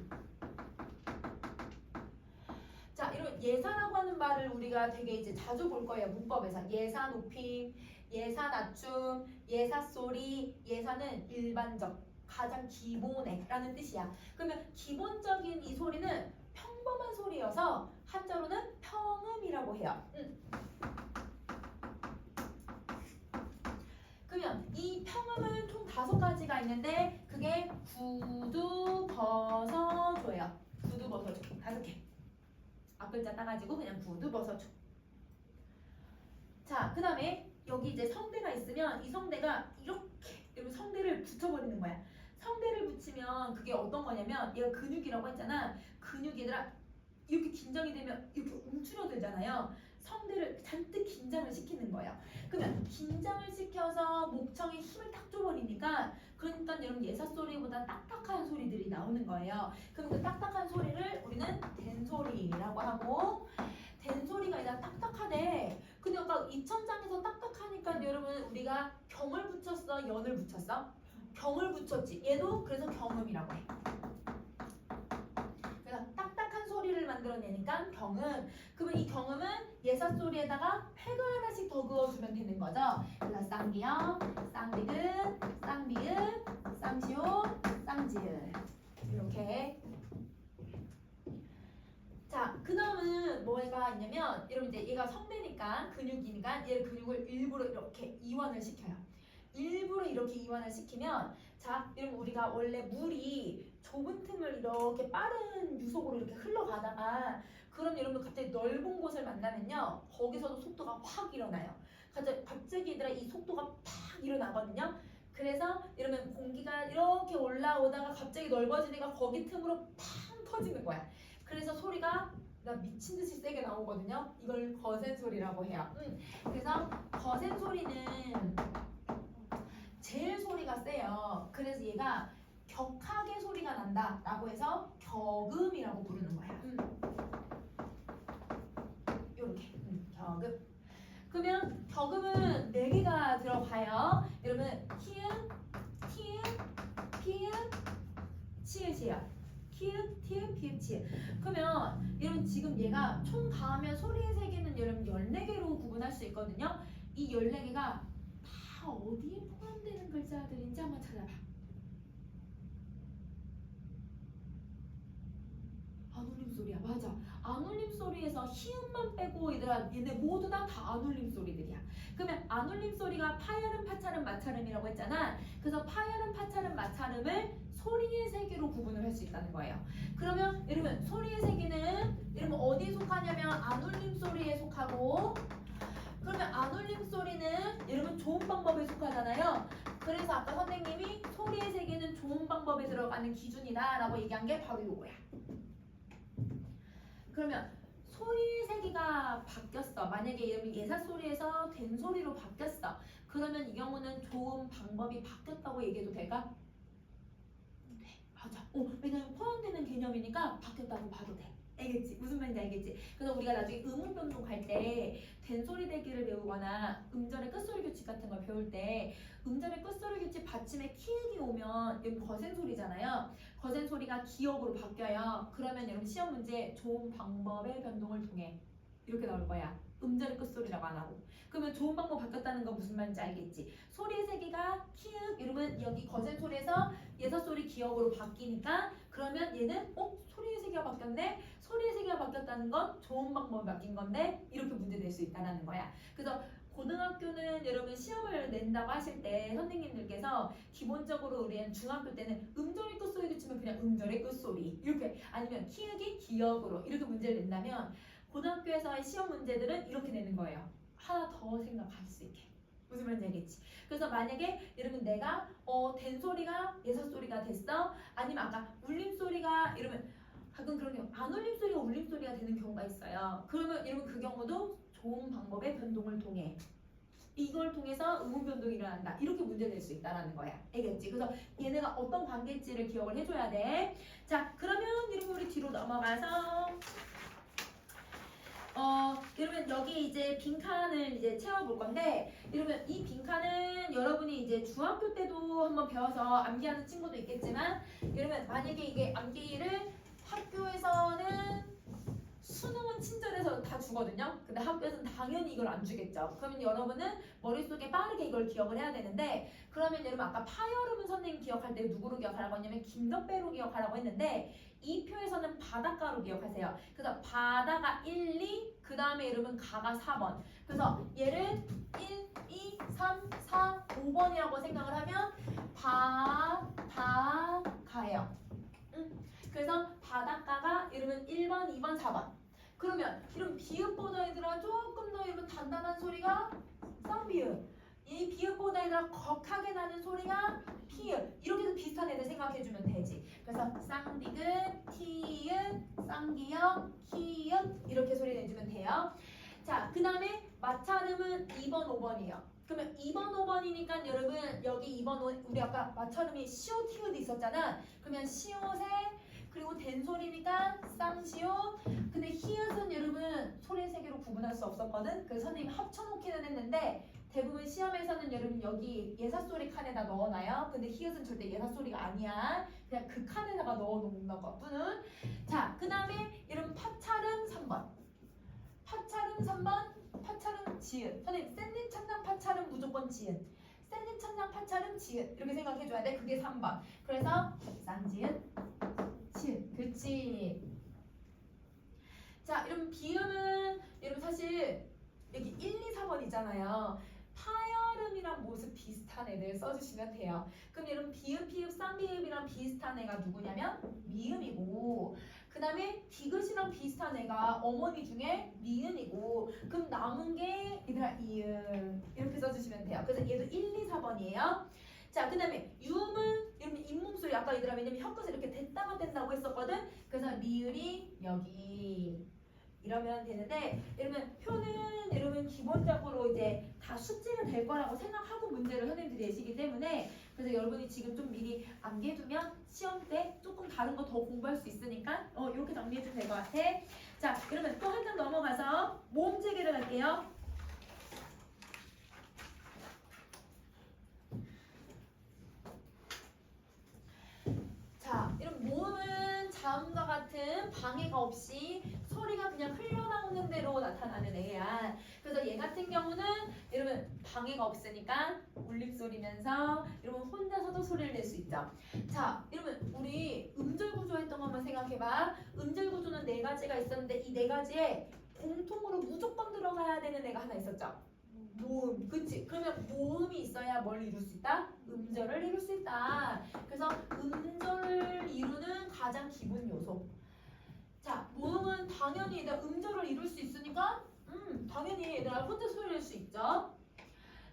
[SPEAKER 1] 자, 이런 예사라고 하는 말을 우리가 되게 이제 자주 볼 거예요. 문법에서. 예사 높임, 예사 낮춤, 예사 소리. 예사는 일반적, 가장 기본의 라는 뜻이야. 그러면 기본적인 이 소리는 평범한 소리여서 한자로는 평음이라고 해요. 그러면 이 평음은 총 5가지가 있는데 그게 구두 벗어줘요. 구두 벗어줘. 5개. 앞글자 따가지고 그냥 구두 벗어줘. 자, 그 다음에 여기 이제 성대가 있으면 이 성대가 이렇게 성대를 붙여버리는 거야. 성대를 붙이면 그게 어떤 거냐면 얘가 근육이라고 했잖아. 근육이들아 이렇게 긴장이 되면 이렇게 움츠러들잖아요. 성대를 잔뜩 긴장을 시키는 거예요. 그러면 긴장을 시켜서 목청에 힘을 딱 줘버리니까 그러니까 여러분 예사 소리보다 딱딱한 소리들이 나오는 거예요. 그럼 그 딱딱한 소리를 우리는 된소리라고 하고 된소리가 아니라 딱딱하대. 근데 아까 입천장에서 딱딱하니까 여러분 우리가 경을 붙였어? 연을 붙였어? 경을 붙였지. 얘도 그래서 경음이라고 해. 그래서 딱딱한 소리를 만들어내니까 경음. 그러면 이 경음은 예사 소리에다가 획을 하나씩 더 그어주면 되는 거죠. 그래서 쌍기역, 쌍디귿, 쌍비읍, 쌍시옷, 쌍지읒 이렇게. 자, 그 다음은 뭐가 있냐면 여러분 이제 얘가 성대니까 근육이니까 얘를 근육을 일부러 이렇게 이완을 시켜요. 일부러 이렇게 이완을 시키면 자, 여러분 우리가 원래 물이 좁은 틈을 이렇게 빠른 유속으로 이렇게 흘러가다가 그럼 여러분 갑자기 넓은 곳을 만나면요 거기서도 속도가 확 일어나요. 갑자기 얘들아 이 속도가 팍 일어나거든요. 그래서 여러분 공기가 이렇게 올라오다가 갑자기 넓어지니까 거기 틈으로 팡 터지는 거야. 그래서 소리가 나 미친 듯이 세게 나오거든요. 이걸 거센 소리라고 해요. 그래서 거센 소리는 제일 소리가 세요. 그래서 얘가 격하게 소리가 난다 라고 해서 격음이라고 부르는 거야. 요렇게 격음. 그러면 격음은 4개가 들어가요. 여러분 히읗, 티읕, 피읕, 치읓이에요. 키읔, 티읕, 피읕, 치읓. 그러면 여러분 지금 얘가 총 다 하면 소리의 세계는 여러분 14개로 구분할 수 있거든요. 이 14개가 다 어디에 포함되는 글자들인지 한번 찾아봐. 안울림 소리야. 맞아. 안울림 소리에서 히읗만 빼고 얘네 모두 다 안울림 소리들이야. 그러면 안울림 소리가 파열음, 파찰음, 마찰음이라고 했잖아. 그래서 파열음, 파찰음, 마찰음을 소리의 세계로 구분을 할 수 있다는 거예요. 그러면 여러분 소리의 세계는 여러분 어디에 속하냐면 안울림 소리에 속하고 그러면 안울림 소리는 여러분 좋은 방법에 속하잖아요. 그래서 아까 선생님이 소리의 세계는 좋은 방법에 들어가는 기준이다 라고 얘기한 게 바로 이거야. 그러면 소리의 세계가 바뀌었어. 만약에 이름이 예사 소리에서 된 소리로 바뀌었어. 그러면 이 경우는 좋은 방법이 바뀌었다고 얘기해도 될까? 네, 맞아. 왜냐면 포함되는 개념이니까 바뀌었다고 봐도 돼. 알겠지? 무슨 말인지 알겠지? 그래서 우리가 나중에 음운 변동할 때 된소리 대기를 배우거나 음절의 끝소리 규칙 같은 걸 배울 때 음절의 끝소리 규칙 받침에 키읔이 오면 여러분 거센 소리잖아요. 거센 소리가 기역으로 바뀌어요. 그러면 여러분 시험 문제 좋은 방법의 변동을 통해 이렇게 나올 거야. 음절의 끝소리라고 안 하고. 그러면 좋은 방법 바뀌었다는 거 무슨 말인지 알겠지? 소리의 세계가 키읔 여러분 여기 거센 소리에서 예사 소리 기역으로 바뀌니까 그러면 얘는 소리의 세계가 바뀌었네? 소리의 세계가 바뀌었 바뀌었다는 건 좋은 방법이 바뀐 건데 이렇게 문제 낼 수 있다는 거야. 그래서 고등학교는 여러분 시험을 낸다고 하실 때 선생님들께서 기본적으로 우리는 중학교 때는 음절의 끝소리도 치면 그냥 음절의 끝소리 이렇게 아니면 키읔이 기역으로 이렇게 문제를 낸다면 고등학교에서의 시험 문제들은 이렇게 내는 거예요. 하나 더 생각할 수 있게. 무슨 말인지 알겠지? 그래서 만약에 여러분 내가 된 소리가 예사 소리가 됐어? 아니면 아까 울림 소리가 이러면 가끔 그런 경우 안 울림 소리가 울림 소리가 되는 경우가 있어요. 그러면 여러분 그 경우도 좋은 방법의 변동을 통해 이걸 통해서 음운 변동이 일어난다. 이렇게 문제 낼 수 있다라는 거야. 알겠지? 그래서 얘네가 어떤 관계일지를 기억을 해줘야 돼. 자, 그러면 여러분 우리 뒤로 넘어가서 여러분 여기 이제 빈칸을 이제 채워볼 건데 여러분 이 빈칸은 여러분이 이제 중학교 때도 한번 배워서 암기하는 친구도 있겠지만 여러분 만약에 이게 암기를 학교에서는 수능은 친절해서 다 주거든요. 근데 학교에서는 당연히 이걸 안 주겠죠. 그러면 여러분은 머릿속에 빠르게 이걸 기억을 해야 되는데 그러면 여러분 아까 파여름은 선생님 기억할 때 누구로 기억하라고 했냐면 김덕배로 기억하라고 했는데 이 표에서는 바닷가로 기억하세요. 그래서 바다가 1, 2, 그 다음에 여러분 가가 4번. 그래서 얘를 1, 2, 3, 4, 5번이라고 생각을 하면 바다가예요. 그래서 바닷가가 이러면 1번, 2번, 4번. 그러면 이런 비읍보다 얘들아 조금 더 이런 단단한 소리가 쌍비읍. 이 비읍보다 얘들아 격하게 나는 소리가 피읍. 이렇게도 비슷한 애들 생각해주면 되지. 그래서 쌍디귿, 티읕, 쌍기역, 키읕 이렇게 소리 내주면 돼요. 자, 그 다음에 마찰음은 2번, 5번이에요. 그러면 2번, 5번이니까 여러분 여기 2번, 5, 우리 아까 마찰음이 시옷, 티읕 있었잖아. 그러면 시옷에 그리고 된 소리니까 쌍시옷. 근데 히읗은 여러분 소리 세 개로 구분할 수 없었거든. 그래서 선생님 합쳐놓기는 했는데 대부분 시험에서는 여러분 여기 예사소리 칸에다 넣어놔요. 근데 히읗은 절대 예사소리가 아니야. 그냥 그 칸에다가 넣어놓는 것뿐은. 자, 그 다음에 여러분 파찰음 3번. 파찰음 3번. 파찰음 지읒. 선생님 샌디 천장 파찰음 무조건 지읒. 샌디 천장 파찰음 지읒. 이렇게 생각해줘야 돼. 그게 3번. 그래서 쌍지읒. 그렇지. 자, 여러분 비음은 여러분 사실 여기 1, 2, 4번 있잖아요. 파열음이랑 모습 비슷한 애들 써주시면 돼요. 그럼 여러분 비음, 피읍, 쌍비읍이랑 비슷한 애가 누구냐면 미음이고 그 다음에 디귿이랑 비슷한 애가 어머니 중에 미음이고 그럼 남은 게 얘들아 이음 이렇게 써주시면 돼요. 그래서 얘도 1, 2, 4번이에요. 자, 그 다음에 유음은 여러분 잇몸소리 아까 얘들아 왜냐면 혀끝을 이렇게 댔다가 뗀다고 했었거든. 그래서 리을이 여기 이러면 되는데 여러분 표는 여러분 기본적으로 이제 다 숙지가 될 거라고 생각하고 문제를 선생님들이 내시기 때문에 그래서 여러분이 지금 좀 미리 암기해두면 시험 때 조금 다른 거 더 공부할 수 있으니까 이렇게 정리해주면 될 것 같아. 자, 그러면 또 한 장 넘어가서 모음 재개를 할게요. 자, 이런 모음은 다음과 같은 방해가 없이 소리가 그냥 흘러나오는 대로 나타나는 애야. 그래서 얘 같은 경우는 여러분 방해가 없으니까 울림소리면서 여러분 혼자서도 소리를 낼 수 있죠. 자, 여러분 우리 음절구조 했던 거 한번 생각해봐. 음절구조는 4가지가 있었는데 이 4가지에 공통으로 무조건 들어가야 되는 애가 하나 있었죠. 모음, 그치? 그러면 모음이 있어야 뭘 이룰 수 있다? 음절을 이룰 수 있다. 그래서 음절을 이루는 가장 기본 요소. 자, 모음은 당연히 얘들아 음절을 이룰 수 있으니까 당연히 얘들아 혼자 소리 낼 수 있죠.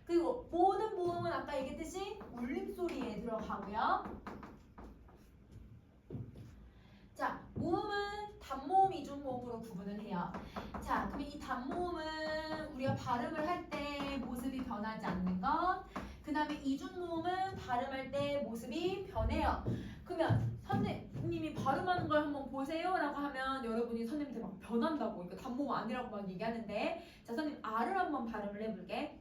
[SPEAKER 1] 그리고 모든 모음은 아까 얘기했듯이 울림소리에 들어가고요. 자, 모음은 단모음, 이중모음으로 구분을 해요. 자, 그럼 이 단모음은 우리가 발음을 할 때 모습이 변하지 않는 것. 그 다음에 이중모음은 발음할 때 모습이 변해요. 그러면 선생님이 발음하는 걸 한번 보세요 라고 하면 여러분이 선생님한테 막 변한다고 그러니까 단모음 아니라고 막 얘기하는데 자, 선생님 아를 한번 발음을 해볼게.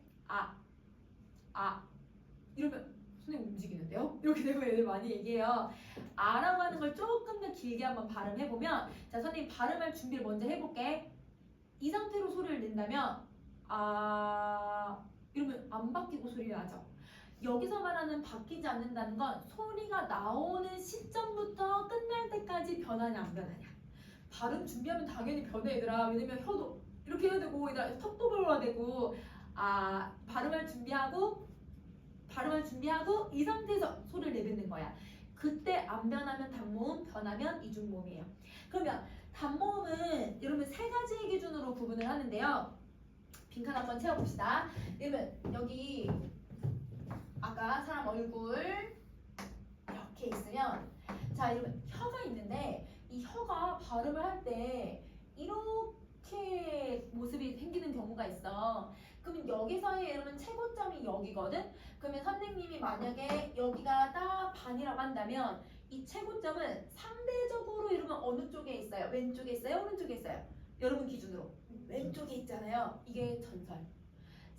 [SPEAKER 1] 이러면 선생님 움직이는데요? 이렇게 되면 애들 많이 얘기해요. 아라고 하는 걸 조금 더 길게 한번 발음해보면 자, 선생님 발음할 준비를 먼저 해볼게. 이 상태로 소리를 낸다면 이러면 안 바뀌고 소리가 나죠. 여기서 말하는 바뀌지 않는다는 건 소리가 나오는 시점부터 끝날 때까지 변하냐 안 변하냐. 발음 준비하면 당연히 변해 얘들아. 왜냐면 혀도 이렇게 해야 되고 얘들아 턱도 벌어야 되고 발음을 준비하고 이 상태에서 소리를 내뱉는 거야. 그때 안 변하면 단모음, 변하면 이중모음이에요. 그러면 단모음은 여러분 세 가지 기준으로 구분을 하는데요. 빈칸 한번 채워봅시다. 그러면 여기 아까 사람 얼굴 이렇게 있으면 자 이러면 혀가 있는데 이 혀가 발음을 할 때 이렇게 모습이 생기는 경우가 있어. 그러면 여기서의 여러분 최고점이 여기거든. 그러면 선생님이 만약에 여기가 딱 반이라고 한다면 이 최고점은 상대적으로 여러분 어느 쪽에 있어요? 왼쪽에 있어요? 오른쪽에 있어요? 여러분 기준으로 왼쪽에 있잖아요. 이게 전설.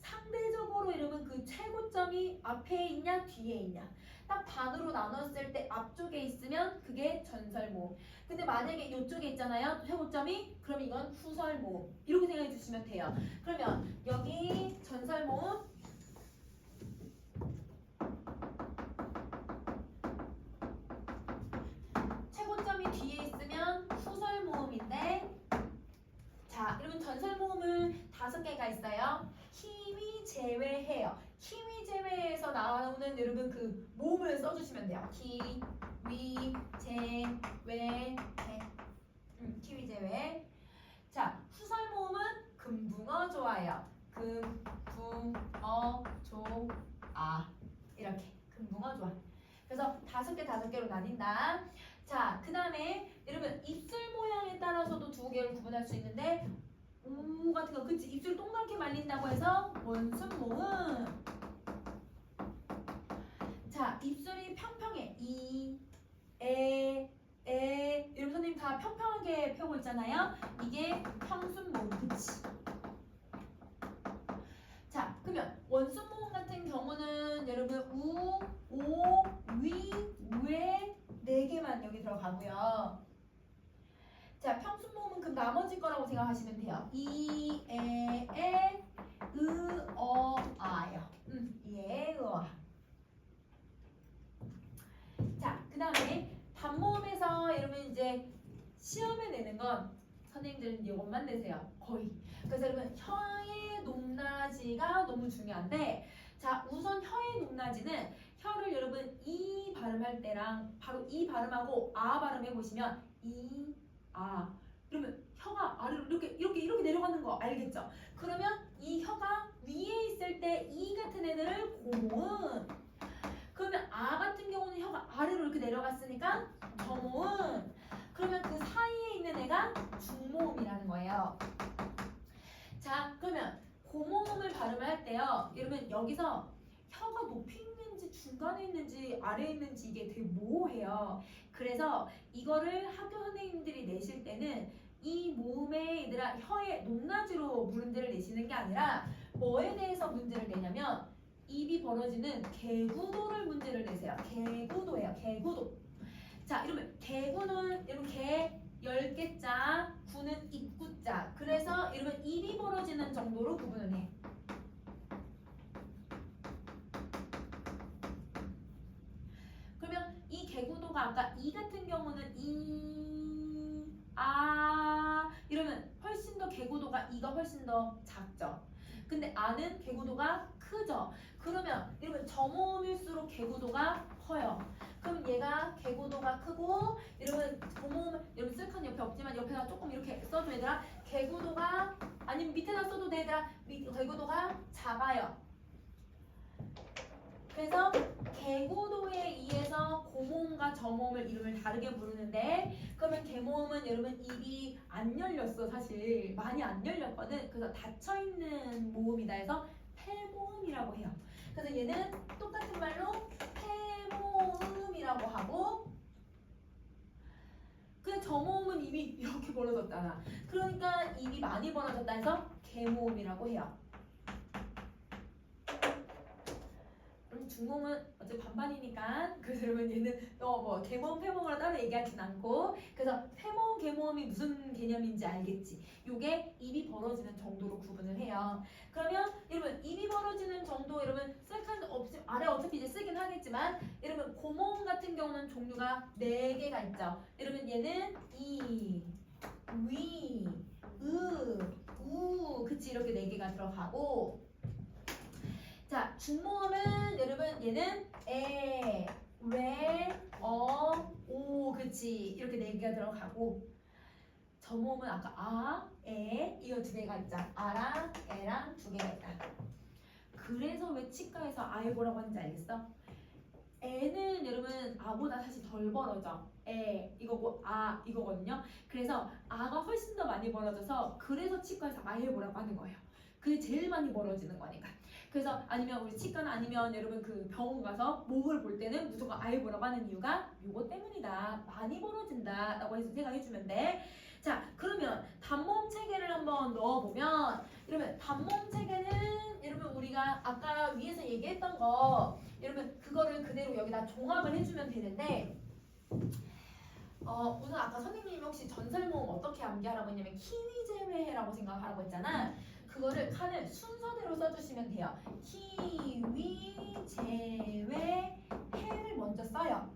[SPEAKER 1] 상대적으로 여러분 그 최고점이 앞에 있냐 뒤에 있냐 딱 반으로 나눴을 때 앞쪽에 있으면 그게 전설모음. 근데 만약에 이쪽에 있잖아요 최고점이 그럼 이건 후설모음 이렇게 생각해 주시면 돼요. 그러면 여기 전설모음 최고점이 뒤에 있으면 후설모음인데 자 여러분 전설모음은 5개가 있어요. 키위 제외해요. 키위 제외해서 나오는 여러분 그 모음을 써주시면 돼요. 키위 제외해. 키위 제외. 자 후설모음은 금붕어 좋아요. 금붕어 좋아. 이렇게 금붕어 좋아. 그래서 5개로 나뉜다. 자, 그 다음에 여러분 입술 모양에 따라서도 2개를 구분할 수 있는데 우 같은 거 그치 입술 동그랗게 말린다고 해서 원순모음. 자 입술이 평평해 여러분 선생님 다 평평하게 펴고 있잖아요. 이게 평순모음 그치. 자 그러면 원순모음 같은 경우는 여러분 우, 오, 위, 우에 4개만 여기 들어가고요. 자 평순모음은 그 나머지 거라고 생각하시면 돼요. 이, 에, 으, 어, 아요. 예, 으. 자 그 다음에 단모음에서 여러분 이제 시험에 내는 건 선생님들은 이것만 내세요. 거의. 그래서 여러분 혀의 높낮이가 너무 중요한데 자 우선 혀의 높낮이는 혀를 여러분 이 발음할 때랑 바로 이 발음하고 아 발음 해보시면 이, 아 그러면 혀가 아래로 이렇게 내려가는 거 알겠죠? 그러면 이 혀가 위에 있을 때 이 같은 애들을 고모음 그러면 아 같은 경우는 혀가 아래로 이렇게 내려갔으니까 저모음 그러면 그 사이에 있는 애가 중모음이라는 거예요. 자 그러면 고모음을 발음을 할 때요 여러분 여기서 혀가 높이 있는지 중간에 있는지 아래에 있는지 이게 되게 모호해요. 그래서 이거를 학교 선생님들이 내실 때는 이 모음의 얘들아 혀의 높낮이로 문제를 내시는 게 아니라 뭐에 대해서 문제를 내냐면 입이 벌어지는 개구도를 문제를 내세요. 개구도예요. 개구도. 자 이러면 개구는 여러분 개 10개자, 구는 입구자. 그래서 이러면 입이 벌어지는 정도로 구분을 해. 그러면 이 개구도가 아까 이 같은 경우는 이, 아 이러면 훨씬 더 개구도가 이가 훨씬 더 작죠. 근데 아는 개구도가 크죠. 그러면 이러면 저모음일수록 개구도가 커요. 그럼 얘가 개구도가 크고 이러면 고모음 여러분 셀칸 옆에 없지만 옆에다 조금 이렇게 써줘 얘들아. 개구도가 아니면 밑에다 써도 돼 얘들아. 개구도가 작아요. 그래서 개구도에 의해서 고모음과 저모음을 이름을 다르게 부르는데 그러면 개모음은 여러분 입이 안 열렸어 사실 많이 안 열렸거든. 그래서 닫혀있는 모음이다 해서 폐모음이라고 해요. 그래서 얘는 똑같은 말로 폐모음이라고 하고 그 저모음은 입이 이렇게 벌어졌잖아. 그러니까 입이 많이 벌어졌다 해서 개모음이라고 해요. 그럼 중모음은 어차피 반반이니까 그래서 여러분 얘는 뭐 개모음 폐모음으로 따로 얘기하진 않고 그래서 폐모음 개모음이 무슨 개념인지 알겠지? 요게 입이 벌어지는 정도로 구분을 해요. 그러면 여러분 입이 벌어지는 정도 여러분 셀칸 없이 아래 어차피 이제 쓰긴 하겠지만 여러분 고모음 같은 경우는 종류가 4개가 있죠. 여러분 얘는 이 위, 그치 이렇게 네 개가 들어가고 자 중모음은 여러분 얘는 에, 레, 오 그치 이렇게 네 개가 들어가고 저모음은 아까 아, 에 이거 두 개가 있잖아 아랑 에랑 두 개가 있다 그래서 왜 치과에서 아이고라고 하는지 알겠어? 에는 여러분 아보다 사실 덜 벌어져 에 이거고 아 이거거든요 그래서 아가 훨씬 더 많이 벌어져서 그래서 치과에서 아이보라고 하는 거예요 그게 제일 많이 벌어지는 거니까 그래서 아니면 우리 치과는 아니면 여러분 그 병원 가서 목을 볼 때는 무조건 아이보라고 하는 이유가 요거 때문이다 많이 벌어진다 라고 해서 생각해주면 돼 자 그러면 단모음 체계를 한번 넣어보면 여러분 단모음 체계는 여러분 우리가 아까 위에서 얘기했던 거 여러분 그거를 그대로 여기다 종합을 해주면 되는데 우선 아까 선생님이 혹시 전설모음 어떻게 암기하라고 했냐면 키위제외해라고 생각하라고 했잖아 그거를 칸을 순서대로 써주시면 돼요 키위제외 해를 먼저 써요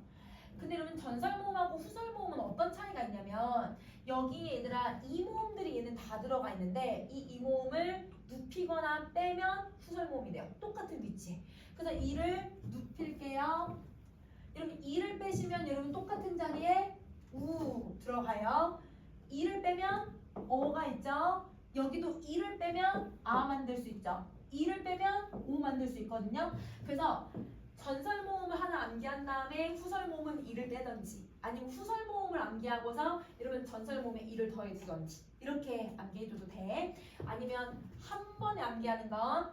[SPEAKER 1] 근데 여러분 전설모음하고 후설모음은 어떤 차이가 있냐면 여기 얘들아 이 모음들이 얘는 다 들어가 있는데 이 모음을 눕히거나 빼면 후설모음이 돼요 똑같은 위치에 그래서 이를 눕힐게요 여러분 이를 빼시면 여러분 똑같은 자리에 우 들어가요 이를 빼면 어가 있죠 여기도 이를 빼면 아 만들 수 있죠 이를 빼면 오 만들 수 있거든요 그래서 전설모음을 하나 암기한 다음에 후설모음은 이를 빼던지 아니면 후설모음을 암기하고서 여러분 전설모음에 이를 더해주던지 이렇게 암기해줘도 돼 아니면 한 번에 암기하는 건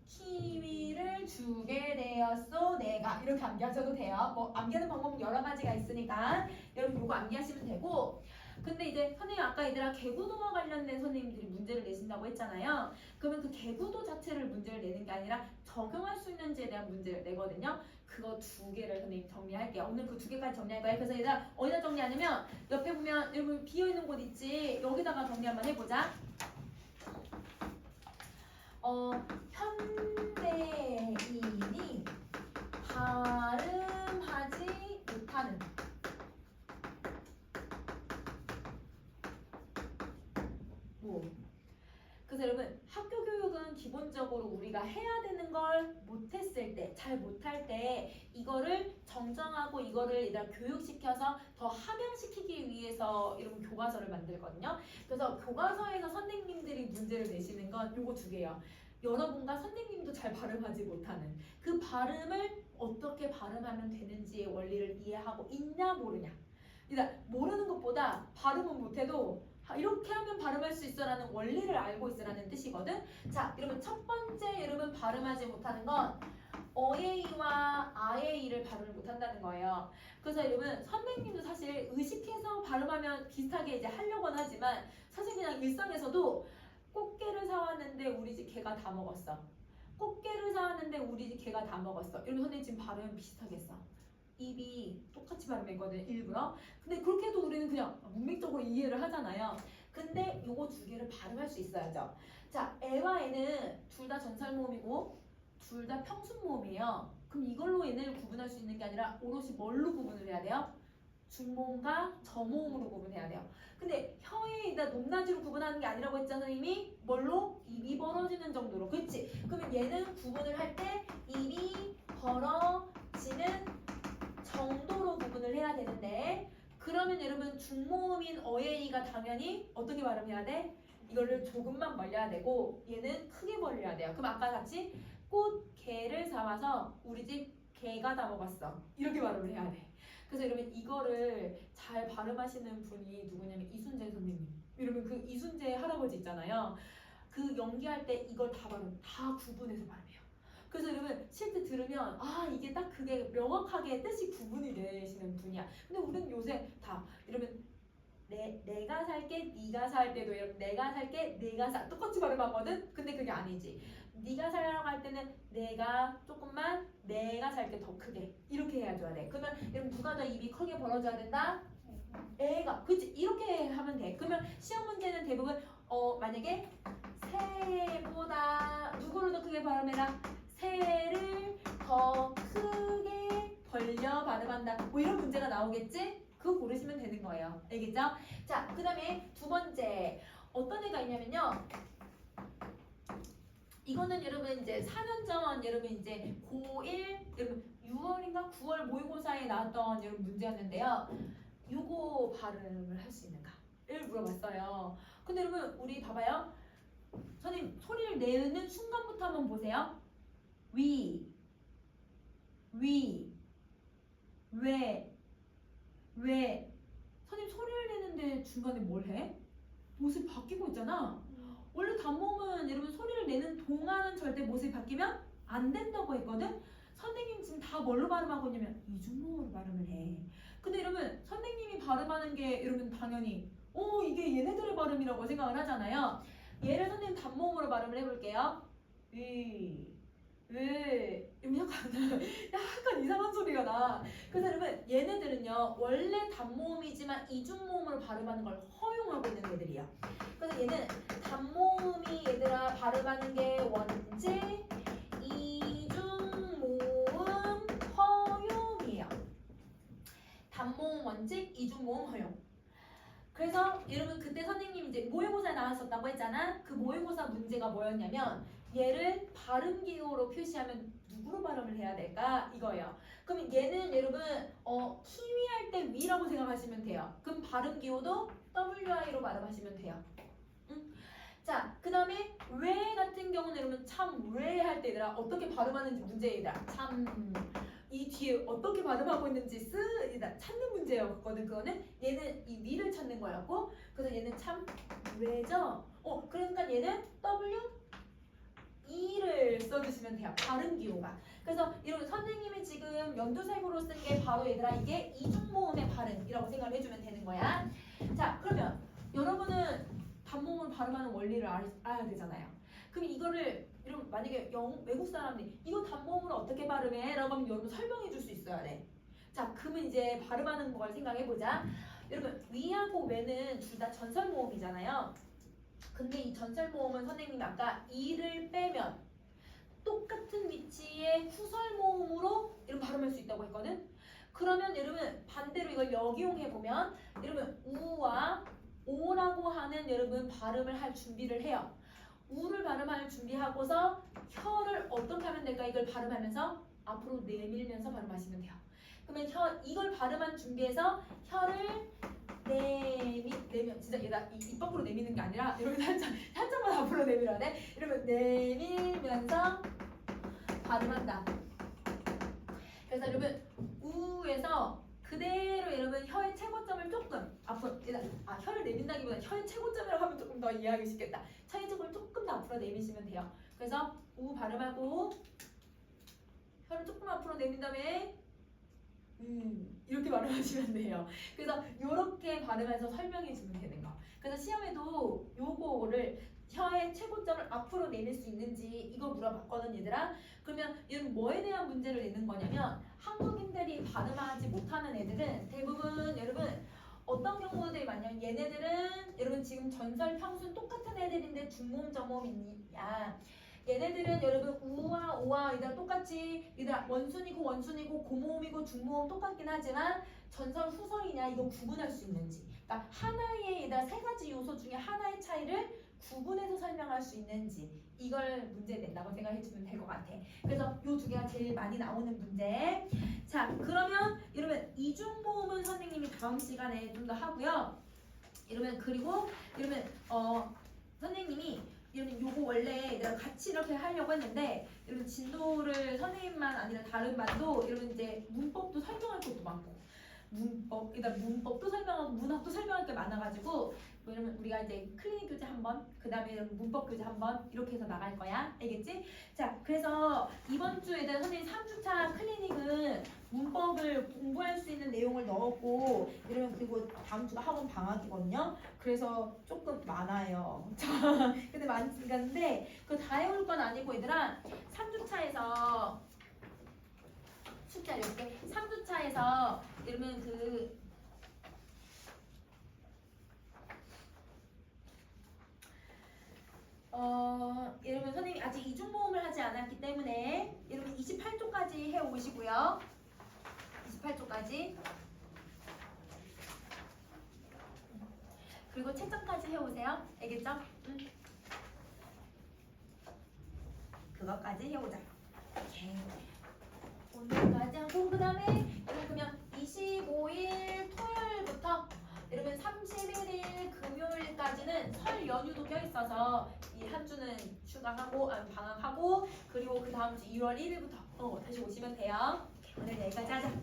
[SPEAKER 1] 키위를 주게 되었어 내가 이렇게 암기하셔도 돼요 뭐 암기하는 방법은 여러 가지가 있으니까 여러분 이거 암기하시면 되고 근데 이제 선생님 아까 얘들아 개구도와 관련된 선생님들이 문제를 내신다고 했잖아요 그러면 그 개구도 자체를 문제를 내는 게 아니라 적용할 수 있는지에 대한 문제를 내거든요 그거 두 개를 선생님 정리할게요 오늘 그 두 개까지 정리할 거예요 그래서 얘들아 어디다 정리하냐면 옆에 보면 여러분 비어있는 곳 있지 여기다가 정리 한번 해보자 현대인이 발음하지 못하는 뭐 그래서 여러분 학교 교육은 기본적으로 우리가 해야 되는 걸 못했을 때 잘 못할 때 이거를 정정하고 이거를 얘들아 교육시켜서 더 함양시키기 위해서 이런 교과서를 만들거든요 그래서 교과서에서 선생님들이 문제를 내시는 건 요거 두 개예요 여러분과 선생님도 잘 발음하지 못하는 그 발음을 어떻게 발음하면 되는지의 원리를 이해하고 있냐 모르냐 그러니까 모르는 것보다 발음은 못해도 이렇게 하면 발음할 수 있어라는 원리를 알고 있으라는 뜻이거든 자 여러분 첫 번째 여러분 발음하지 못하는 건 어에이와 아에이를 발음을 못한다는 거예요 그래서 여러분 선생님도 사실 의식해서 발음하면 비슷하게 이제 하려고는 하지만 사실 그냥 일상에서도 꽃게를 사왔는데 우리 집 개가 다 먹었어 꽃게를 사왔는데 우리 집 개가 다 먹었어 여러분 선생님 지금 발음 비슷하겠어 입이 똑같이 발음했거든 일부러 근데 그렇게 해도 우리는 그냥 문맥적으로 이해를 하잖아요 근데 요거 두 개를 발음할 수 있어야죠 자 에와 에는 둘 다 전설모음이고 둘 다 평순모음이에요 그럼 이걸로 얘네를 구분할 수 있는 게 아니라 오롯이 뭘로 구분을 해야 돼요? 중모음과 저모음으로 구분해야 돼요 근데 혀의 높낮이로 구분하는 게 아니라고 했잖아 선생님이 뭘로? 입이 벌어지는 정도로 그렇지? 그러면 얘는 구분을 할 때 입이 벌어지는 정도로 구분을 해야 되는데 그러면 여러분 중모음인 어에이가 당연히 어떻게 발음해야 돼? 이거를 조금만 벌려야 되고 얘는 크게 벌려야 돼요 그럼 아까 같이 꽃게를 사와서 우리 집 개가 다 먹었어 이렇게 발음을 해야 돼 그래서 여러분 이거를 잘 발음하시는 분이 누구냐면 이순재 선생님 여러분 그 이순재 할아버지 있잖아요 그 연기할 때 이걸 다 구분해서 발음해요 그래서 여러분 실제 들으면 아 이게 딱 그게 명확하게 뜻이 구분이 되시는 분이야 근데 우리는 요새 다 여러분 내가 살게 네가 살 때도 여러분 내가 살게 내가 살 똑같이 발음하거든 근데 그게 아니지 네가 살라고 할 때는 내가 조금만 내가 살게 더 크게 이렇게 해줘야 돼 그러면 여러분 누가 더 입이 크게 벌어져야 된다? 애가 그치 이렇게 하면 돼 그러면 시험 문제는 대부분 만약에 새보다 누구를 더 크게 발음해라 새를 더 크게 벌려 발음한다 뭐 이런 문제가 나오겠지? 그거 고르시면 되는 거예요. 알겠죠? 자, 그 다음에 두 번째 어떤 애가 있냐면요. 이거는 여러분 이제 4년 전 여러분 이제 고1 여러분 6월인가 9월 모의고사에 나왔던 여러분 문제였는데요. 요거 발음을 할 수 있는가를 물어봤어요. 근데 여러분 우리 봐봐요. 선생님 소리를 내는 순간부터 한번 보세요. 위, 왜. 선생님 소리를 내는데 중간에 뭘 해? 모습 바뀌고 있잖아. 원래 단모음은 여러분 소리를 내는 동안은 절대 모습이 바뀌면 안 된다고 했거든. 선생님 지금 다 뭘로 발음하고 있냐면 이중모음으로 발음을 해. 근데 여러분 선생님이 발음하는 게 여러분 당연히 이게 얘네들의 발음이라고 생각을 하잖아요. 얘를 선생님 단모음으로 발음을 해볼게요. 약간 이상한 소리가 나. 그래서 여러분 얘네들은요 원래 단모음이지만 이중모음으로 발음하는 걸 허용하고 있는 애들이야. 그래서 얘는 단모음이 얘들아 발음하는 게 원제 이중모음 허용이에요. 단모음 원칙 이중모음 허용. 그래서 여러분 그때 선생님이 이제 모의고사에 나왔었다고 했잖아. 그 모의고사 문제가 뭐였냐면 얘를 발음 기호로 표시하면 누구로 발음을 해야 될까? 이거예요. 그럼 얘는 여러분 키위 할 때 위라고 생각하시면 돼요. 그럼 발음 기호도 WI로 발음하시면 돼요. 자, 그 다음에 왜 같은 경우는 여러분 참 왜 할 때 얘들아 어떻게 발음하는지 문제이다. 참 이 뒤에 어떻게 발음하고 있는지 찾는 문제였거든. 그거는 얘는 이 위를 찾는 거였고, 그래서 얘는 참 왜죠? 그러니까 얘는 W E를 써주시면 돼요. 발음 기호가. 그래서 여러분 선생님이 지금 연두색으로 쓴 게 바로 얘들아 이게 이중모음의 발음이라고 생각을 해주면 되는 거야. 자, 그러면 여러분은 단모음을 발음하는 원리를 알아야 되잖아요. 그럼 이거를 여러분 만약에 외국 사람들이 이거 단모음으로 어떻게 발음해? 라고 하면 여러분 설명해 줄 수 있어야 돼. 자, 그러면 이제 발음하는 걸 생각해 보자. 여러분 위하고 왜는 둘 다 전설모음이잖아요. 근데 이 전설모음은 선생님이 아까 이를 빼면 똑같은 위치의 후설모음으로 여러분 발음할 수 있다고 했거든. 그러면 여러분 반대로 이걸 역이용해 보면 여러분 우와 오라고 하는 여러분 발음을 할 준비를 해요. 우를 발음할 준비하고서 혀를 어떻게 하면 될까? 이걸 발음하면서 앞으로 내밀면서 발음하시면 돼요. 그러면 이걸 발음한 준비해서 혀를 내면 진짜 얘가 입 밖으로 내미는 게 아니라 이렇게 살짝만 앞으로 내밀어야 돼. 이러면 내밀면서 발음한다. 그래서 여러분 우에서 그대로 여러분 혀의 최고점을 조금 앞으로 혀를 내민다기보다 혀의 최고점이라고 하면 조금 더 이해하기 쉽겠다. 혀의 최고점을 조금 더 앞으로 내미시면 돼요. 그래서 우 발음하고 혀를 조금 앞으로 내민 다음에 이렇게 발음하시면 돼요. 그래서 이렇게 발음해서 설명해 주면 되는 거. 그래서 시험에도 요거를 혀의 최고점을 앞으로 내밀 수 있는지 이거 물어봤거든 얘들아. 그러면 얘는 뭐에 대한 문제를 내는 거냐면 한국인들이 발음하지 못하는 애들은 대부분 여러분 어떤 경우들이 많냐면 얘네들은 여러분 지금 전설 평순 똑같은 애들인데 중모음 저모음이냐 얘네들은 여러분 우와 오와 얘들 똑같이 얘들 원순이고 고모음이고 중모음 똑같긴 하지만 전설 후설이냐 이거 구분할 수 있는지 그러니까 하나의 얘들 세 가지 요소 중에 하나의 차이를 구분해서 설명할 수 있는지 이걸 문제 낸다고 생각해주면 될 것 같아. 그래서 요 두 개가 제일 많이 나오는 문제. 자 그러면 여러분 이중모음은 선생님이 다음 시간에 좀 더 하고요. 이러면 그리고 이러면 선생님이 여러분 요거 원래 내가 같이 이렇게 하려고 했는데 여러분 진도를 선생님만 아니라 다른 반도 여러분 이제 문법도 설명할 것도 많고 문법도 설명하고 문학도 설명할 게 많아가지고 왜냐면 우리가 이제 클리닉 교재 한 번, 그 다음에 문법 교재 한 번 이렇게 해서 나갈 거야. 알겠지? 자, 그래서 이번 주에 대한 선생님 3주차 클리닉은 문법을 공부할 수 있는 내용을 넣었고 이러면 그리고 다음 주가 학원 방학이거든요. 그래서 조금 많아요. 자, 근데 많은데 그거 다 해올 건 아니고 얘들아 3주차에서 숫자 이렇게 3주차에서 이러면 여러분 선생님이 아직 이중모음을 하지 않았기 때문에 여러분 28쪽까지 해오시고요. 28쪽까지 그리고 채점까지 해오세요. 알겠죠? 그것까지 해오자. 오케이. 오늘까지 하고 그 다음에 여러분 그러면 25일 토요일부터 여러분 31일 금요일까지는 설 연휴도 껴있어서 이 한 주는 휴강하고 방학하고 그리고 그 다음 주 2월 1일부터 다시 오시면 돼요. 오늘 여기까지 하자.